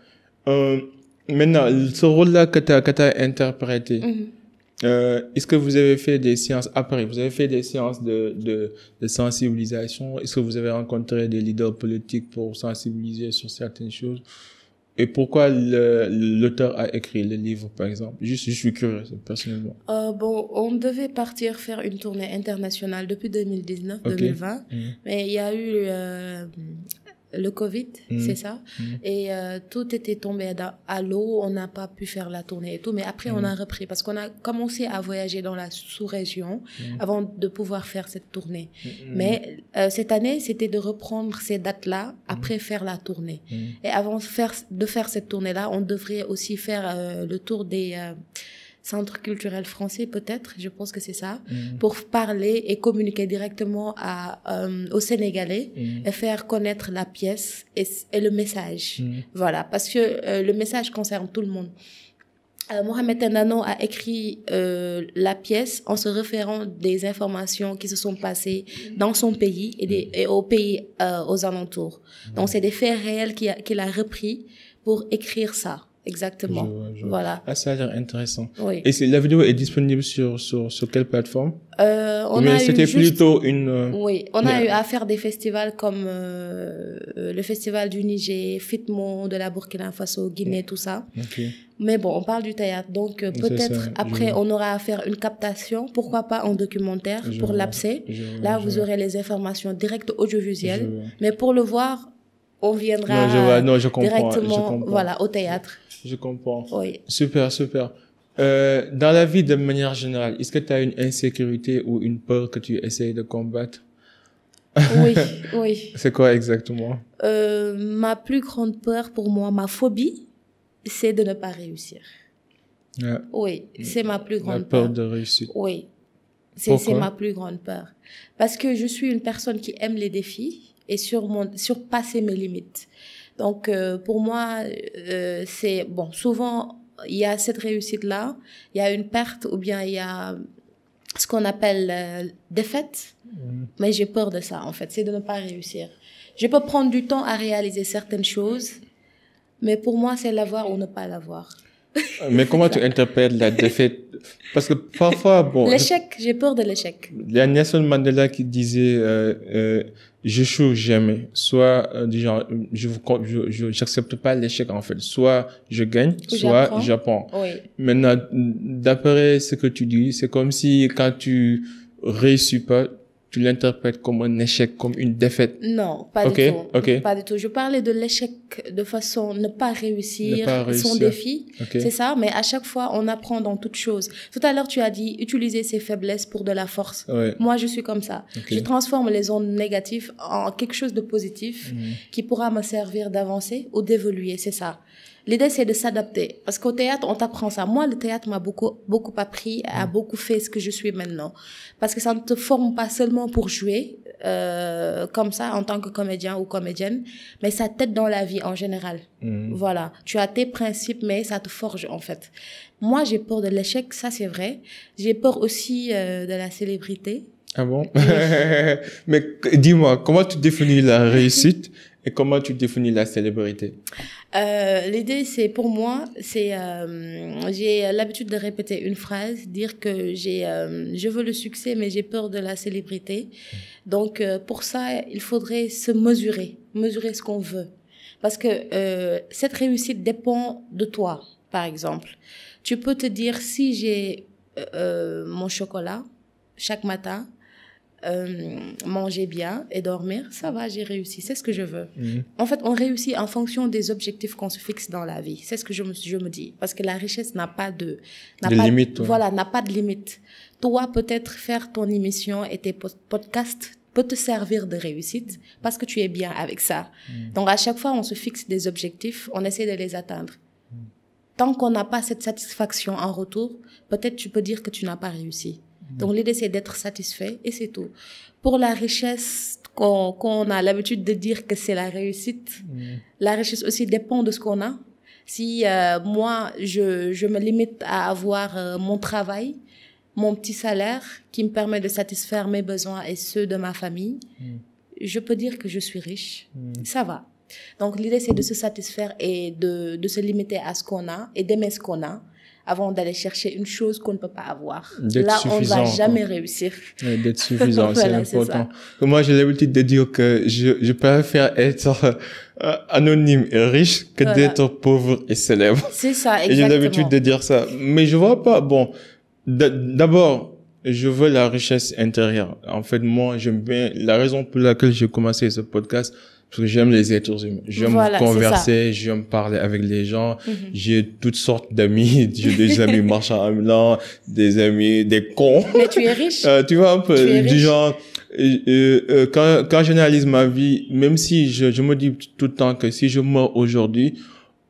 Maintenant, ce rôle-là que t'as interprété, est-ce que vous avez fait des séances après? Vous avez fait des séances de sensibilisation? Est-ce que vous avez rencontré des leaders politiques pour sensibiliser sur certaines choses? Et pourquoi l'auteur a écrit le livre, par exemple? Je suis curieux, personnellement. Bon, on devait partir faire une tournée internationale depuis 2019, 2020. Mais il y a eu le Covid, c'est ça. Et tout était tombé à l'eau. On n'a pas pu faire la tournée et tout. Mais après, on a repris parce qu'on a commencé à voyager dans la sous-région avant de pouvoir faire cette tournée. Mais cette année, c'était de reprendre ces dates-là après faire la tournée. Et avant de faire cette tournée-là, on devrait aussi faire le tour des centre culturel français, peut-être, je pense que c'est ça, pour parler et communiquer directement aux Sénégalais et faire connaître la pièce et le message. Voilà, parce que le message concerne tout le monde. Mohamed Tendano a écrit la pièce en se référant des informations qui se sont passées dans son pays et aux pays aux alentours. Donc, c'est des faits réels qu'il a repris pour écrire ça. exactement. Je vois. Voilà. Ah, ça a l'air intéressant. Oui. Et la vidéo est disponible sur quelle plateforme? C'était plutôt une... Oui, on a eu à faire des festivals comme le festival du Niger, Fitmo, de la Burkina Faso, Guinée, tout ça. Okay. Mais bon, on parle du théâtre, donc peut-être après on aura à faire une captation, pourquoi pas en documentaire pour l'abcès. Là, vous aurez les informations directes audiovisuelles, mais pour le voir, on viendra directement voilà, au théâtre. Je comprends. Oui. Super, super. Dans la vie de manière générale, est-ce que tu as une insécurité ou une peur que tu essayes de combattre? Oui, oui. C'est quoi exactement? Ma plus grande peur pour moi, ma phobie, c'est de ne pas réussir. Yeah. Oui, c'est ma plus grande peur. La peur de réussite. Oui, c'est ma plus grande peur. Parce que je suis une personne qui aime les défis et surpasser mes limites. Donc, pour moi, c'est... Bon, souvent, il y a cette réussite-là, il y a une perte ou bien il y a ce qu'on appelle défaite. Mais j'ai peur de ça, en fait, c'est de ne pas réussir. Je peux prendre du temps à réaliser certaines choses, mais pour moi, c'est l'avoir ou ne pas l'avoir. Mais comment tu interprètes la défaite? Parce que parfois, bon... L'échec, j'ai peur de l'échec. Il y a Nelson Mandela qui disait j'échoue jamais. Soit du genre, j'accepte pas l'échec en fait. Soit je gagne, soit j'apprends. Oui. Maintenant, d'après ce que tu dis, c'est comme si quand tu réussis pas, tu l'interprètes comme un échec, comme une défaite. Non, pas du tout. Pas du tout. Je parlais de l'échec de façon ne pas réussir son défi. C'est ça, mais à chaque fois, on apprend dans toute chose. Tout à l'heure, tu as dit utiliser ses faiblesses pour de la force. Moi, je suis comme ça. Je transforme les ondes négatives en quelque chose de positif qui pourra me servir d'avancer ou d'évoluer, c'est ça. L'idée, c'est de s'adapter. Parce qu'au théâtre, on t'apprend ça. Moi, le théâtre m'a beaucoup appris, a beaucoup fait ce que je suis maintenant. Parce que ça ne te forme pas seulement pour jouer, comme ça, en tant que comédien ou comédienne, mais ça t'aide dans la vie en général. Voilà. Tu as tes principes, mais ça te forge, en fait. Moi, j'ai peur de l'échec, ça, c'est vrai. J'ai peur aussi de la célébrité. Ah bon? Mais dis-moi, comment tu définis la réussite et comment tu définis la célébrité? L'idée, c'est pour moi, c'est j'ai l'habitude de répéter une phrase, dire que je veux le succès, mais j'ai peur de la célébrité. Donc pour ça, il faudrait se mesurer ce qu'on veut, parce que cette réussite dépend de toi. Par exemple, tu peux te dire si j'ai mon chocolat chaque matin. Manger bien et dormir, ça va, j'ai réussi, c'est ce que je veux. En fait, on réussit en fonction des objectifs qu'on se fixe dans la vie, c'est ce que je me dis, parce que la richesse n'a pas de limite. Voilà, n'a pas de limite. Toi, peut-être faire ton émission et tes podcasts peut te servir de réussite parce que tu es bien avec ça. Donc, à chaque fois, on se fixe des objectifs, on essaie de les atteindre. Tant qu'on n'a pas cette satisfaction en retour, peut-être tu peux dire que tu n'as pas réussi. Donc, l'idée, c'est d'être satisfait et c'est tout. Pour la richesse qu'on a l'habitude de dire que c'est la réussite, la richesse aussi dépend de ce qu'on a. Si moi, je me limite à avoir mon travail, mon petit salaire qui me permet de satisfaire mes besoins et ceux de ma famille, je peux dire que je suis riche. Ça va. Donc, l'idée, c'est de se satisfaire et de se limiter à ce qu'on a et d'aimer ce qu'on a, avant d'aller chercher une chose qu'on ne peut pas avoir. Là, on ne va jamais réussir. Oui, d'être suffisant, voilà, c'est important. Moi, j'ai l'habitude de dire que je préfère être anonyme et riche que d'être pauvre et célèbre. C'est ça, exactement. Et j'ai l'habitude de dire ça. Mais je vois pas, bon, d'abord, je veux la richesse intérieure. En fait, moi, j'aime bien, la raison pour laquelle j'ai commencé ce podcast, parce que j'aime les êtres humains. J'aime converser, j'aime parler avec les gens. J'ai toutes sortes d'amis. J'ai des amis marchands ambulants, des amis, des cons. Mais tu es riche. Tu vois un peu, du genre, quand j'analyse ma vie, même si je me dis tout le temps que si je meurs aujourd'hui,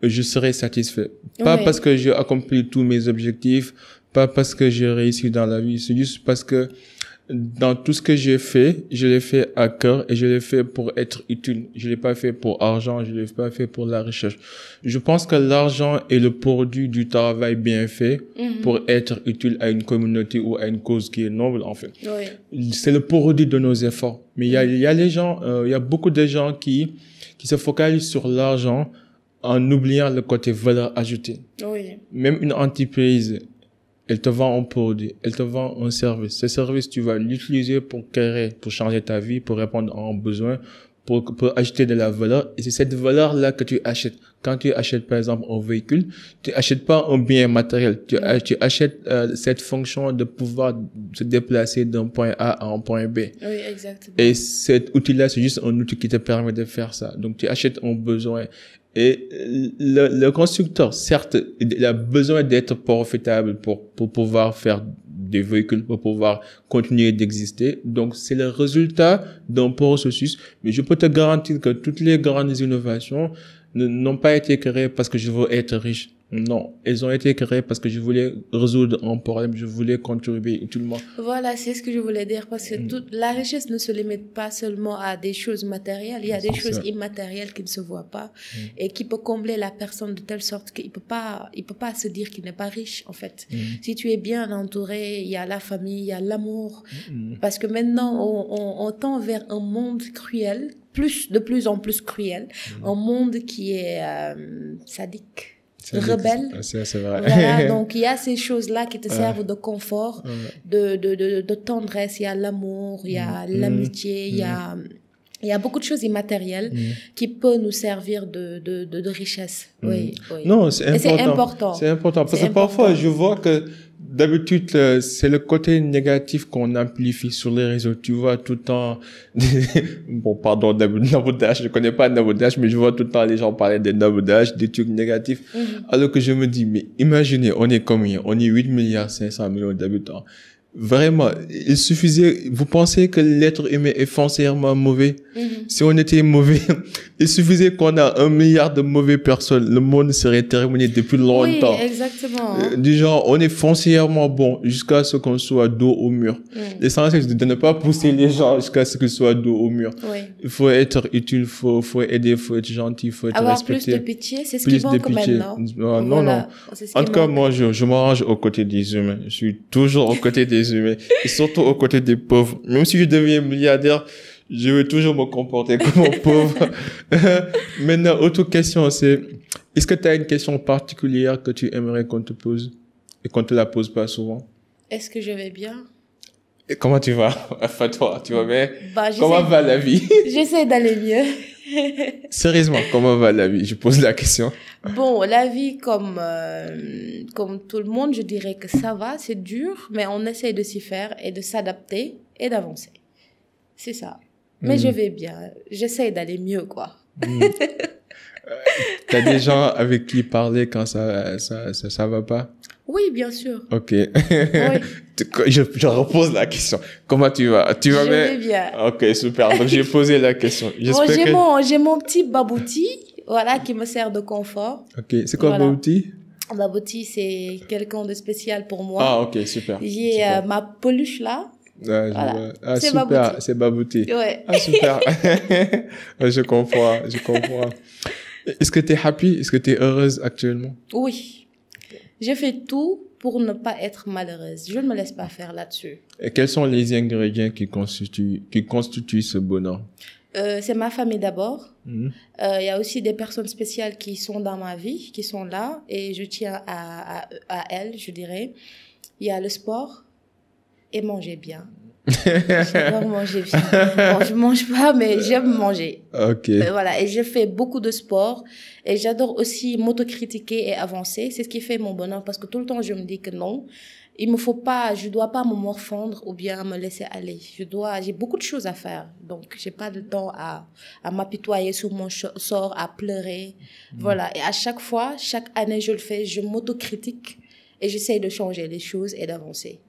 je serai satisfait. Pas parce que j'ai accompli tous mes objectifs, pas parce que j'ai réussi dans la vie, c'est juste parce que dans tout ce que j'ai fait, je l'ai fait à cœur et je l'ai fait pour être utile. Je l'ai pas fait pour argent, je l'ai pas fait pour la recherche. Je pense que l'argent est le produit du travail bien fait pour être utile à une communauté ou à une cause qui est noble, en fait. C'est le produit de nos efforts. Mais il y a les gens, il y a beaucoup de gens qui se focalisent sur l'argent en oubliant le côté valeur ajoutée. Oui. Même une entreprise, elle te vend un produit, elle te vend un service. Ce service, tu vas l'utiliser pour créer, pour changer ta vie, pour répondre à un besoin, pour ajouter de la valeur. Et c'est cette valeur-là que tu achètes. Quand tu achètes, par exemple, un véhicule, tu achètes pas un bien matériel. Tu achètes cette fonction de pouvoir se déplacer d'un point A à un point B. Oui, exactement. Et cet outil-là, c'est juste un outil qui te permet de faire ça. Donc, tu achètes un besoin. Et le constructeur, certes, il a besoin d'être profitable pour pouvoir faire des véhicules, pour pouvoir continuer d'exister. Donc, c'est le résultat d'un processus. Mais je peux te garantir que toutes les grandes innovations n'ont pas été créées parce que je veux être riche. Non, elles ont été créées parce que je voulais résoudre un problème, je voulais contribuer utilement. Voilà, c'est ce que je voulais dire, parce que la richesse ne se limite pas seulement à des choses matérielles, il y a des choses immatérielles qui ne se voient pas et qui peut combler la personne de telle sorte qu'il peut pas se dire qu'il n'est pas riche, en fait. Si tu es bien entouré, il y a la famille, il y a l'amour, parce que maintenant, on tend vers un monde cruel, de plus en plus cruel, un monde qui est sadique. Rebelle. C'est vrai. Voilà, donc il y a ces choses-là qui te servent de confort, de tendresse, il y a l'amour, il y a l'amitié, il y a beaucoup de choses immatérielles qui peuvent nous servir de richesse. Oui, oui. Non, c'est important. Et c'est important. C'est important. Parce que parfois, je vois que d'habitude, c'est le côté négatif qu'on amplifie sur les réseaux. Tu vois tout le temps, bon, pardon, naboudage, je connais pas naboudage, mais je vois tout le temps les gens parler de naboudage, des trucs négatifs. Alors que je me dis, mais imaginez, on est combien? On est 8 milliards 500 millions d'habitants. Vraiment, il suffisait, vous pensez que l'être humain est foncièrement mauvais? Si on était mauvais, il suffisait qu'on a 1 milliard de mauvaises personnes, le monde serait terminé depuis longtemps. Oui, exactement. Du genre, on est foncièrement bon jusqu'à ce qu'on soit dos au mur. L'essentiel, c'est de ne pas pousser les gens jusqu'à ce qu'ils soient dos au mur. Oui. Il faut être utile, faut aider, faut être gentil, faut être respecté. Avoir plus de pitié, c'est ce qui manque maintenant. Non. En tout cas, moi, je m'arrange aux côtés des humains. Je suis toujours aux côtés des humains. Et surtout aux côtés des pauvres. Même si je deviens milliardaire, je vais toujours me comporter comme un pauvre. Maintenant, autre question, c'est, est-ce que tu as une question particulière que tu aimerais qu'on te pose et qu'on te la pose pas souvent? Est-ce que je vais bien? Et comment tu vas? Enfin, toi, tu vas bien? Bah, comment va la vie? J'essaie d'aller mieux. Sérieusement, comment va la vie? Je pose la question. Bon, la vie, comme tout le monde, je dirais que ça va, c'est dur, mais on essaie de s'y faire et de s'adapter et d'avancer. C'est ça. Mais je vais bien. J'essaie d'aller mieux, quoi. T'as des gens avec qui parler quand ça va pas? Oui, bien sûr. Ok. Oui. Je repose la question. Comment tu vas? Tu vas bien? Je vais bien. Ok, super. Donc, j'ai posé la question. Bon, j'ai mon petit babouti, voilà, qui me sert de confort. Ok. C'est quoi, voilà. Babouti? Babouti, c'est quelqu'un de spécial pour moi. Ah, ok, super. J'ai ma peluche là. Ouais, voilà. Ah, c'est super. Babouti. C'est babouti. Ouais. Ah, super. Je comprends. Est-ce que t'es happy? Est-ce que t'es heureuse actuellement? Oui. Je fais tout pour ne pas être malheureuse. Je ne me laisse pas faire là-dessus. Et quels sont les ingrédients qui constituent ce bonheur? C'est ma famille d'abord. Il y a aussi des personnes spéciales qui sont dans ma vie, qui sont là, et je tiens à elles, je dirais. Il y a le sport et manger bien. J'adore manger bien. Bon, je mange pas, mais j'aime manger. Ok. Voilà, et je fais beaucoup de sport et j'adore aussi m'autocritiquer et avancer. C'est ce qui fait mon bonheur, parce que tout le temps je me dis que non, je dois pas me morfondre ou bien me laisser aller. J'ai beaucoup de choses à faire, donc j'ai pas de temps à m'apitoyer sur mon sort, à pleurer. Voilà, et à chaque fois, chaque année je le fais, je m'autocritique et j'essaye de changer les choses et d'avancer.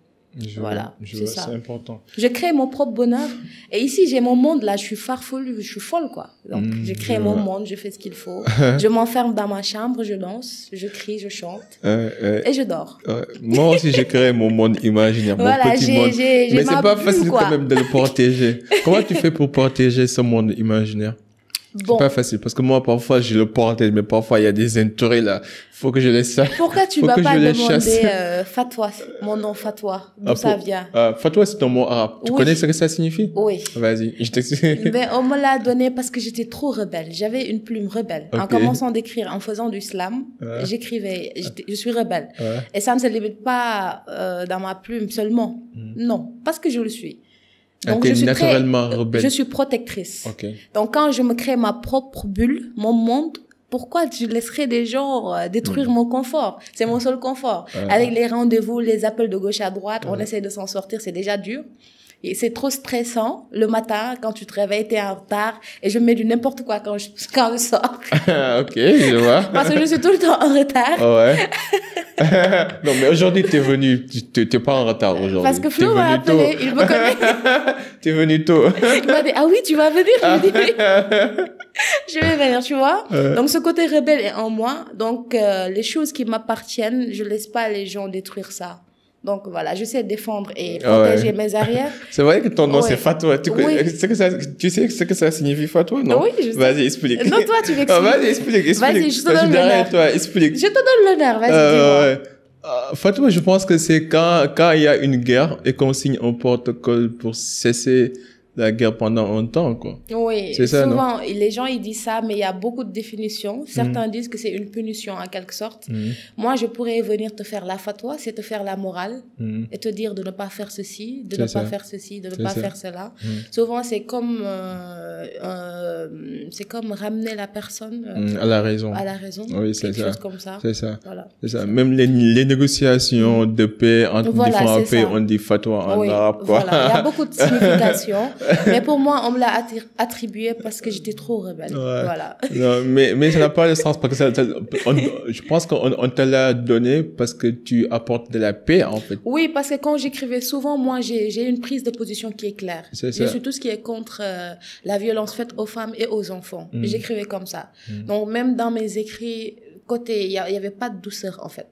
Voilà, c'est ça. C'est important. Je crée mon propre bonheur. Et ici, j'ai mon monde, là, je suis farfelue, je suis folle, quoi. Donc, je crée mon monde, je fais ce qu'il faut. Je m'enferme dans ma chambre, je danse, je crie, je chante. Et je dors. Moi aussi, j'ai créé mon monde imaginaire, voilà, mon petit monde. Mais c'est pas facile quoi. quand même de le protéger. Comment tu fais pour protéger ce monde imaginaire? C'est pas facile parce que moi, parfois, je le porte, mais parfois, il y a des intérêts là. Faut que je laisse ça. Pourquoi tu m'as pas demandé fatwa, mon nom fatwa, d'où ça vient? Fatwa, c'est un mot arabe. Tu connais ce que ça signifie? Oui. Vas-y, je t'explique. Ben, on me l'a donné parce que j'étais trop rebelle. J'avais une plume rebelle. En commençant d'écrire, en faisant du slam, j'écrivais, je suis rebelle. Et ça ne se limite pas dans ma plume seulement. Non, parce que je le suis. Donc, je suis naturellement rebelle. Je suis protectrice. Donc, quand je me crée ma propre bulle, mon monde, pourquoi je laisserais des gens détruire mon confort? C'est mon seul confort. Avec les rendez-vous, les appels de gauche à droite, on essaie de s'en sortir, c'est déjà dur. Et c'est trop stressant. Le matin, quand tu te réveilles, t'es en retard. Et je mets du n'importe quoi quand je sors. Ok, je vois. Parce que je suis tout le temps en retard. Ouais. Non, mais aujourd'hui, t'es pas en retard aujourd'hui. Parce que Flo m'a appelé, il me connaît. T'es venu tôt. Il m'a dit, ah oui, tu vas venir? Je lui dis oui. Je vais venir, tu vois. Donc, ce côté rebelle est en moi. Donc, les choses qui m'appartiennent, je laisse pas les gens détruire ça. Donc voilà, je sais défendre et protéger mes arrières. C'est vrai que ton nom c'est Fatwa. Tu sais ce que ça signifie Fatwa, non? Oui, je sais. Vas-y, explique. Non, toi tu m'expliques. Vas-y, explique. Vas-y, je te donne l'honneur. Toi, explique. Je te donne l'honneur, vas-y, dis-moi. Fatwa, je pense que c'est quand il y a une guerre et qu'on signe un protocole pour cesser la guerre pendant un temps, quoi. Oui, c'est ça, souvent, les gens, ils disent ça, mais il y a beaucoup de définitions. Certains disent que c'est une punition, en quelque sorte. Moi, je pourrais venir te faire la fatwa, c'est te faire la morale, et te dire de ne pas faire ceci, de ne pas faire ceci, de ne pas faire cela. Souvent, c'est comme ramener la personne à la raison. À la raison. Oui, c'est quelque chose comme ça. C'est ça. Voilà. C'est ça. Même les négociations de paix entre différents pays, on dit fatwa en arabe, quoi. Voilà. Il y a beaucoup de significations. Mais pour moi, on me l'a attribué parce que j'étais trop rebelle. Voilà. Non, mais ça n'a pas de sens parce que je pense qu'on te l'a donné parce que tu apportes de la paix, en fait. Oui, parce que quand j'écrivais souvent, moi, j'ai une prise de position qui est claire. Je suis tout ce qui est contre la violence faite aux femmes et aux enfants. J'écrivais comme ça. Donc, même dans mes écrits, il y avait pas de douceur, en fait.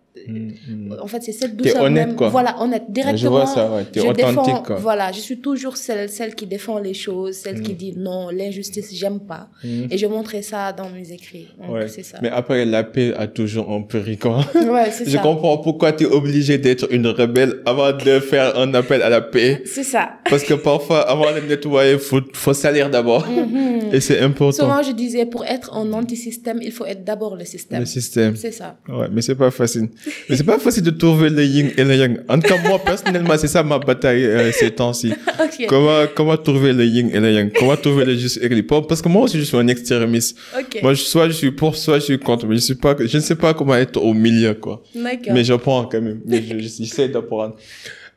En fait, c'est cette douceur. T'es honnête, même, quoi. Voilà, honnête. Directement. Je vois ça, ouais. T'es authentique, quoi. Voilà, je suis toujours celle qui défend les choses, celle qui dit non, l'injustice, j'aime pas. Et je montrais ça dans mes écrits. Donc, c'est ça. Mais après, la paix a toujours un prix, quoi. Ouais, c'est ça. Je comprends pourquoi t'es obligé d'être une rebelle avant de faire un appel à la paix. C'est ça. Parce que parfois, avant de nettoyer, faut salir d'abord. Et c'est important. Souvent, je disais, pour être un anti-système, il faut être d'abord le système. Le système. C'est ça. Ouais, mais c'est pas facile. Mais c'est pas facile de trouver le yin et le yang. En tout cas, moi, personnellement, c'est ça ma bataille ces temps-ci. Comment trouver le yin et le yang? Comment trouver le juste équilibre? Parce que moi aussi, je suis un extrémiste. Moi, soit je suis pour, soit je suis contre. Mais je ne sais pas comment être au milieu, quoi. D'accord. Mais j'apprends quand même. Mais j'essaie d'apprendre.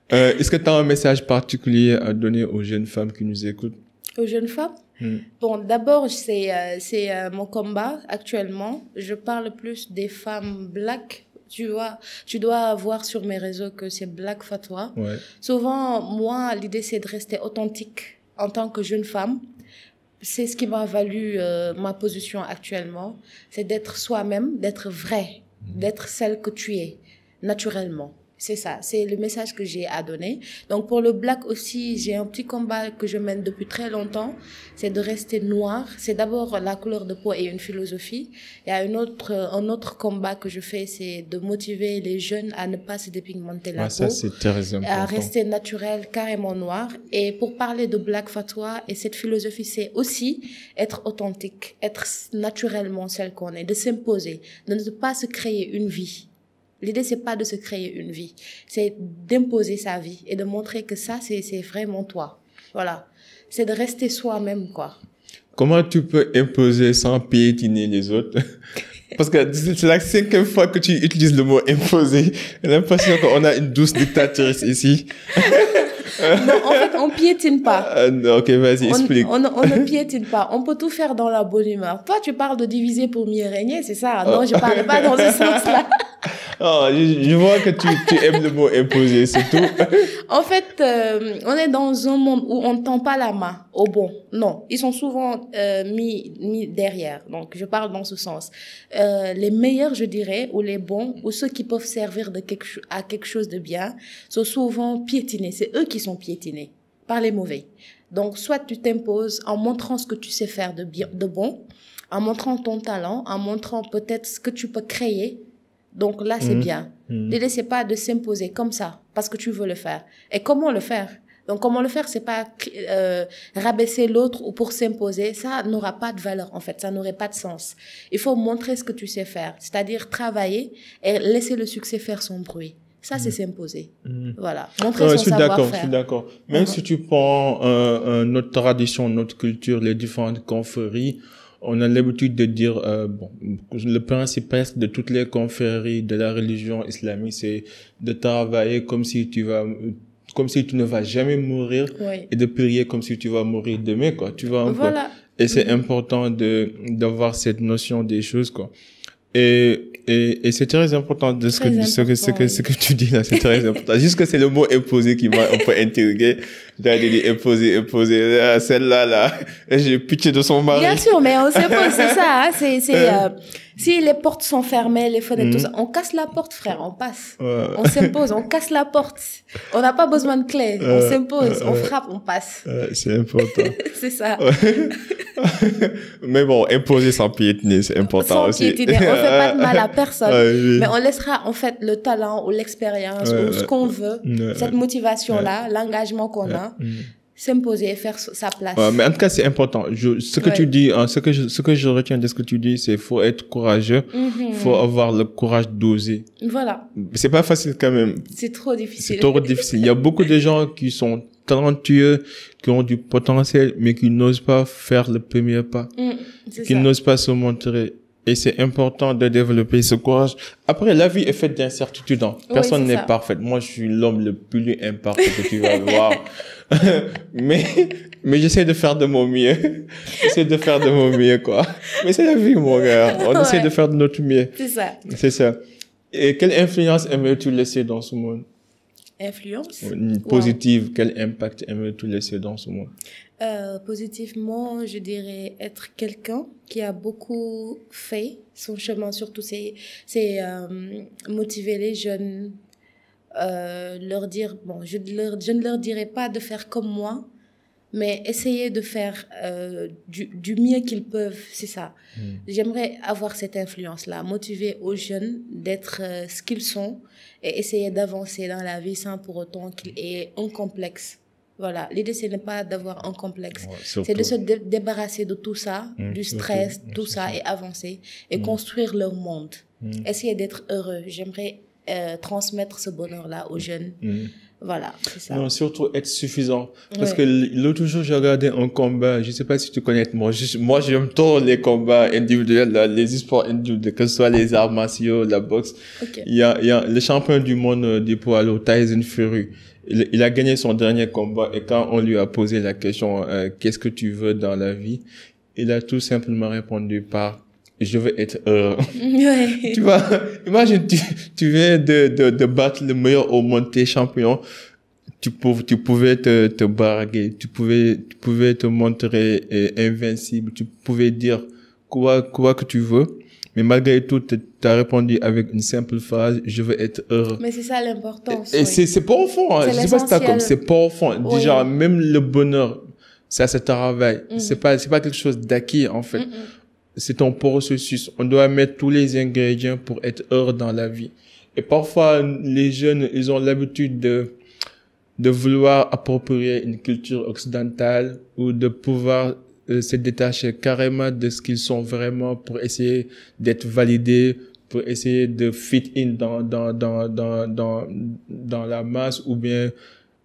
Est-ce que tu as un message particulier à donner aux jeunes femmes qui nous écoutent? Aux jeunes femmes? Bon, d'abord, c'est mon combat actuellement. Je parle plus des femmes black. Tu dois voir sur mes réseaux que c'est Black Fatwa. Souvent, moi, l'idée, c'est de rester authentique en tant que jeune femme. C'est ce qui m'a valu ma position actuellement. C'est d'être soi-même, d'être vrai, d'être celle que tu es, naturellement. C'est ça, c'est le message que j'ai à donner. Donc pour le black aussi, j'ai un petit combat que je mène depuis très longtemps, c'est de rester noir. C'est d'abord la couleur de peau et une philosophie. Il y a un autre combat que je fais, c'est de motiver les jeunes à ne pas se dépigmenter la peau. Ça, c'est très important. À rester naturel, carrément noir. Et pour parler de Black Fatwa et cette philosophie, c'est aussi être authentique, être naturellement celle qu'on est, de s'imposer, de ne pas se créer une vie. L'idée, c'est pas de se créer une vie, c'est d'imposer sa vie et de montrer que ça, c'est vraiment toi. Voilà. C'est de rester soi-même, quoi. Comment tu peux imposer sans piétiner les autres? Parce que c'est la 5e fois que tu utilises le mot imposer. J'ai l'impression qu'on a une douce dictatrice ici. Non, en fait, on piétine pas. Ok, vas-y, explique. On ne piétine pas. On peut tout faire dans la bonne humeur. Toi, tu parles de diviser pour mieux régner, c'est ça? Non, je parle pas dans ce sens-là. Oh, je vois que tu aimes le mot imposer, c'est tout. En fait, on est dans un monde où on ne tend pas la main aux bons. Non, ils sont souvent mis derrière. Donc, je parle dans ce sens. Les meilleurs, je dirais, ou les bons, ou ceux qui peuvent servir à quelque chose de bien, sont souvent piétinés. C'est eux qui sont piétinés. par les mauvais. Donc, soit tu t'imposes en montrant ce que tu sais faire de bon, en montrant ton talent, en montrant peut-être ce que tu peux créer. Donc là, c'est bien. L'idée, c'est pas de s'imposer comme ça, parce que tu veux le faire. Et comment le faire? Donc, comment le faire, c'est pas rabaisser l'autre ou pour s'imposer. Ça n'aura pas de valeur, en fait. Ça n'aurait pas de sens. Il faut montrer ce que tu sais faire. C'est-à-dire travailler et laisser le succès faire son bruit. Ça, c'est s'imposer. Voilà. Montrer son savoir-faire. Je suis d'accord. Même si tu prends notre tradition, notre culture, les différentes confréries, on a l'habitude de dire, le principe presque de toutes les confréries de la religion islamique, c'est de travailler comme si tu ne vas jamais mourir et de prier comme si tu vas mourir demain, quoi. Tu vois un peu. Et c'est important d'avoir cette notion des choses, quoi. Et c'est très important de ce que tu dis là, c'est très important. Juste que c'est le mot imposé qui m'a un peu intrigué. J'ai dit imposer. Celle-là, là, j'ai pitié de son mari. Bien sûr, mais on s'impose, c'est ça, hein, si les portes sont fermées, les fenêtres, tout ça, on casse la porte, frère, on passe. On s'impose, on casse la porte. On n'a pas besoin de clé, on s'impose, on frappe, on passe. C'est important. C'est ça. Mais bon, imposer sans piétiner, c'est important aussi. Sans piétiner, on fait pas de mal à personne. Mais on laissera, en fait, le talent ou l'expérience ou ce qu'on veut, cette motivation-là, l'engagement qu'on a, s'imposer et faire sa place. Mais en tout cas, c'est important. Ce que tu dis, ce que je retiens de ce que tu dis, c'est faut être courageux. Faut avoir le courage d'oser. Voilà. C'est pas facile quand même. C'est trop difficile. C'est trop difficile. Il y a beaucoup de gens qui sont talentueux, qui ont du potentiel, mais qui n'osent pas faire le premier pas. Qui n'osent pas se montrer. Et c'est important de développer ce courage. Après, la vie est faite d'incertitudes. Personne n'est parfait. Moi, je suis l'homme le plus imparfait que tu vas voir. mais j'essaie de faire de mon mieux. J'essaie de faire de mon mieux, quoi. Mais c'est la vie, mon gars. On essaie de faire de notre mieux. C'est ça. Et quelle influence aimerais-tu laisser dans ce monde? Influence? Positive. Quel impact aimerais-tu laisser dans ce monde? Positivement, je dirais être quelqu'un qui a beaucoup fait son chemin, surtout c'est motiver les jeunes, leur dire, bon, je ne leur dirais pas de faire comme moi, mais essayer de faire du mieux qu'ils peuvent, c'est ça. J'aimerais avoir cette influence-là, motiver aux jeunes d'être ce qu'ils sont et essayer d'avancer dans la vie sans pour autant qu'il ait un complexe. Voilà, l'idée, ce n'est pas d'avoir un complexe. C'est de se débarrasser de tout ça, du stress, tout ça, et avancer, et construire leur monde. Essayer d'être heureux. J'aimerais transmettre ce bonheur-là aux jeunes. Voilà, c'est ça. Non, surtout être suffisant. Parce que l'autre jour, j'ai regardé un combat, je sais pas si tu connais, moi j'aime trop les combats individuels, là, les sports individuels, que ce soit les arts martiaux, la boxe. Il y a le champion du monde des poids lourds, Tyson Fury. Il a gagné son dernier combat et quand on lui a posé la question, qu'est-ce que tu veux dans la vie? Il a tout simplement répondu par je veux être heureux. Tu vois, imagine, tu viens de battre le meilleur au monde, t'es champion. Tu pouvais te barguer, tu pouvais te montrer invincible, tu pouvais dire quoi que tu veux. Mais malgré tout, t'as répondu avec une simple phrase, je veux être heureux. Mais c'est ça l'importance. Et c'est profond, hein. Je sais pas si t'as comme, c'est profond. Déjà, même le bonheur, ça se travaille. C'est pas quelque chose d'acquis, en fait. C'est ton processus. On doit mettre tous les ingrédients pour être heureux dans la vie. Et parfois, les jeunes, ils ont l'habitude de vouloir approprier une culture occidentale ou de pouvoir se détacher carrément de ce qu'ils sont vraiment pour essayer d'être validés, pour essayer de fit in dans la masse ou bien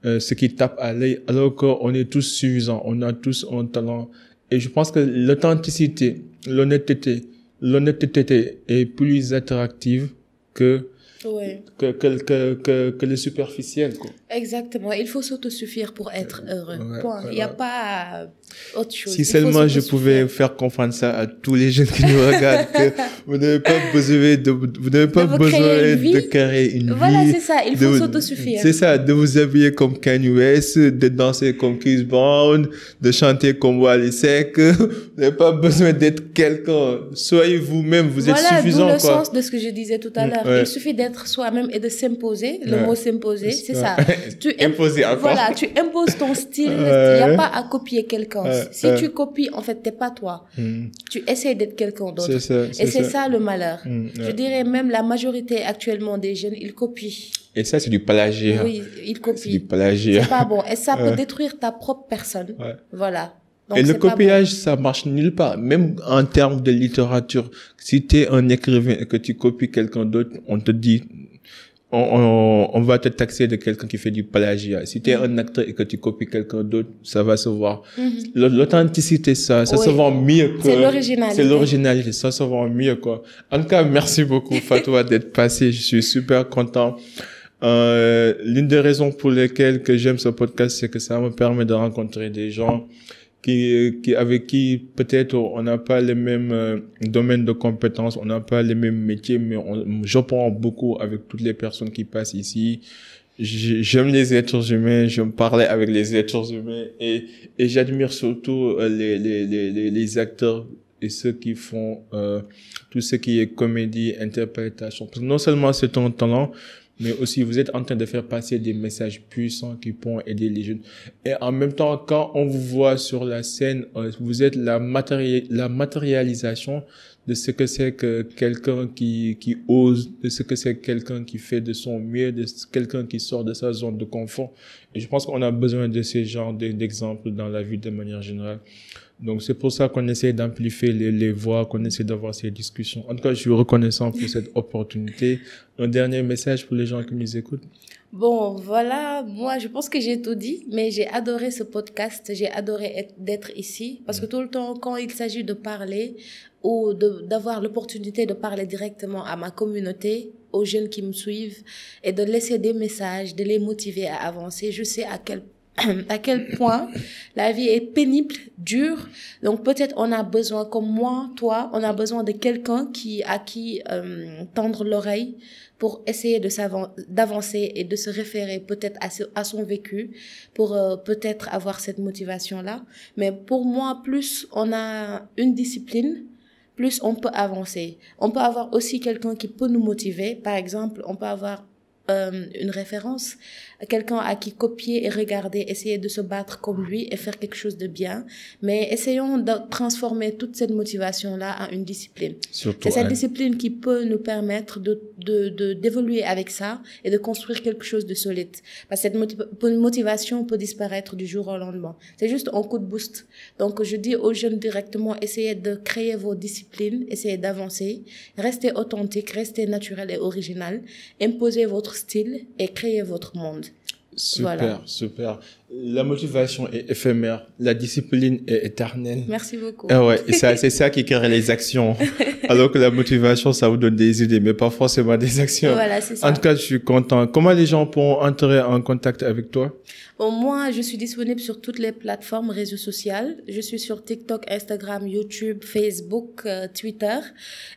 ce qui tape à l'œil, alors qu'on est tous suffisants, on a tous un talent. Et je pense que l'authenticité, l'honnêteté est plus attractive que le superficiel, quoi. Exactement. Il faut s'autosuffire pour être heureux. Point. Il n'y a pas autre chose. Si seulement je pouvais faire comprendre ça à tous les jeunes qui nous regardent, que vous n'avez pas besoin de créer une vie. Voilà, c'est ça. Il faut s'autosuffire. C'est ça. De vous habiller comme Kanye West, de danser comme Chris Brown, de chanter comme Wally Seck. Vous n'avez pas besoin d'être quelqu'un. Soyez vous-même. Vous êtes suffisant, voilà, d'où le quoi. sens de ce que je disais tout à l'heure. Il suffit d'être d'être soi-même et de s'imposer. Le mot s'imposer, c'est ça. Imposer encore. Voilà, tu imposes ton style. Il n'y a pas à copier quelqu'un. Si tu copies, en fait, t'es pas toi. Tu essaies d'être quelqu'un d'autre. Et c'est ça le malheur. Je dirais même la majorité actuellement des jeunes, ils copient. Et ça, c'est du plagiat. Oui, ils copient. C'est du plagiat. C'est pas bon. Et ça peut détruire ta propre personne. Voilà. Donc, et le copiage, ça marche nulle part. Même en termes de littérature, si tu es un écrivain et que tu copies quelqu'un d'autre, on te dit, on va te taxer de quelqu'un qui fait du plagiat. Si tu es un acteur et que tu copies quelqu'un d'autre, ça va se voir. L'authenticité, ça se vend mieux que... C'est l'originalité. C'est l'originalité, ça se vend mieux, quoi. En tout cas, merci beaucoup, Fatoua, d'être passé. Je suis super content. L'une des raisons pour lesquelles que j'aime ce podcast, c'est que ça me permet de rencontrer des gens avec qui peut-être on n'a pas les mêmes domaines de compétences, on n'a pas les mêmes métiers, mais j'apprends beaucoup avec toutes les personnes qui passent ici. J'aime les êtres humains, j'aime parler avec les êtres humains et j'admire surtout les acteurs et ceux qui font tout ce qui est comédie, interprétation. Parce que non seulement c'est un talent, mais aussi vous êtes en train de faire passer des messages puissants qui pourront aider les jeunes. Et en même temps, quand on vous voit sur la scène, vous êtes la matérialisation de ce que c'est que quelqu'un qui ose, de ce que c'est quelqu'un qui fait de son mieux, de quelqu'un qui sort de sa zone de confort. Et je pense qu'on a besoin de ces genres d'exemples dans la vie de manière générale. Donc, c'est pour ça qu'on essaie d'amplifier les voix, qu'on essaie d'avoir ces discussions. En tout cas, je suis reconnaissant pour cette opportunité. Un dernier message pour les gens qui nous écoutent. Bon, voilà, moi, je pense que j'ai tout dit, mais j'ai adoré ce podcast, j'ai adoré d'être ici, parce que tout le temps, quand il s'agit de parler ou d'avoir l'opportunité de parler directement à ma communauté, aux jeunes qui me suivent, et de laisser des messages, de les motiver à avancer, je sais à quel point la vie est pénible, dure. Donc peut-être on a besoin, comme moi, toi, on a besoin de quelqu'un à qui tendre l'oreille pour essayer d'avancer et de se référer peut-être à son vécu pour peut-être avoir cette motivation-là. Mais pour moi, plus on a une discipline, plus on peut avancer. On peut avoir aussi quelqu'un qui peut nous motiver. Par exemple, on peut avoir une référence, quelqu'un à qui copier et regarder, essayer de se battre comme lui et faire quelque chose de bien. Mais essayons de transformer toute cette motivation-là en une discipline. C'est cette discipline qui peut nous permettre d'évoluer avec ça et de construire quelque chose de solide. Parce que cette motivation peut disparaître du jour au lendemain. C'est juste un coup de boost. Donc, je dis aux jeunes directement, essayez de créer vos disciplines, essayez d'avancer, restez authentique, restez naturel et original, imposez votre style et créez votre monde. Super, voilà. Super. La motivation est éphémère, la discipline est éternelle. Merci beaucoup. Ah ouais, et c'est ça qui crée les actions. Alors que la motivation, ça vous donne des idées, mais pas forcément des actions. Voilà, c'est ça. En tout cas, je suis content. Comment les gens pourront entrer en contact avec toi? Bon, moi, je suis disponible sur toutes les plateformes réseaux sociaux. Je suis sur TikTok, Instagram, YouTube, Facebook, Twitter.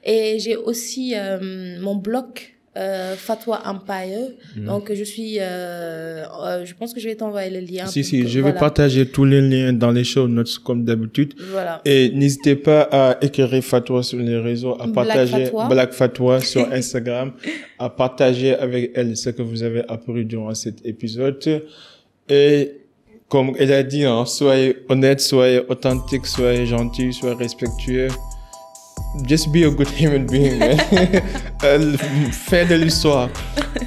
Et j'ai aussi mon blog. Fatoua Empire. Donc, je pense que je vais t'envoyer le lien. Si, je vais partager tous les liens dans les show notes comme d'habitude. Voilà. Et n'hésitez pas à écrire Fatoua sur les réseaux, à partager Black Fatoua sur Instagram, à partager avec elle ce que vous avez appris durant cet épisode. Et comme elle a dit, soyez honnête, soyez authentique, soyez gentil, soyez respectueux. Just be a good human being, man. Fin de l'histoire.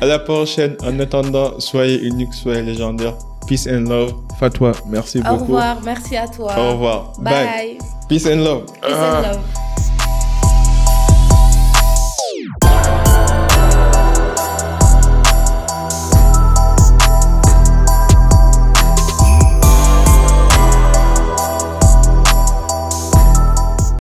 À la prochaine. En attendant, soyez unique, soyez légendaire. Peace and love. Fatoua, merci beaucoup. Au revoir. Merci à toi. Au revoir. Bye. Peace and love. Peace and love.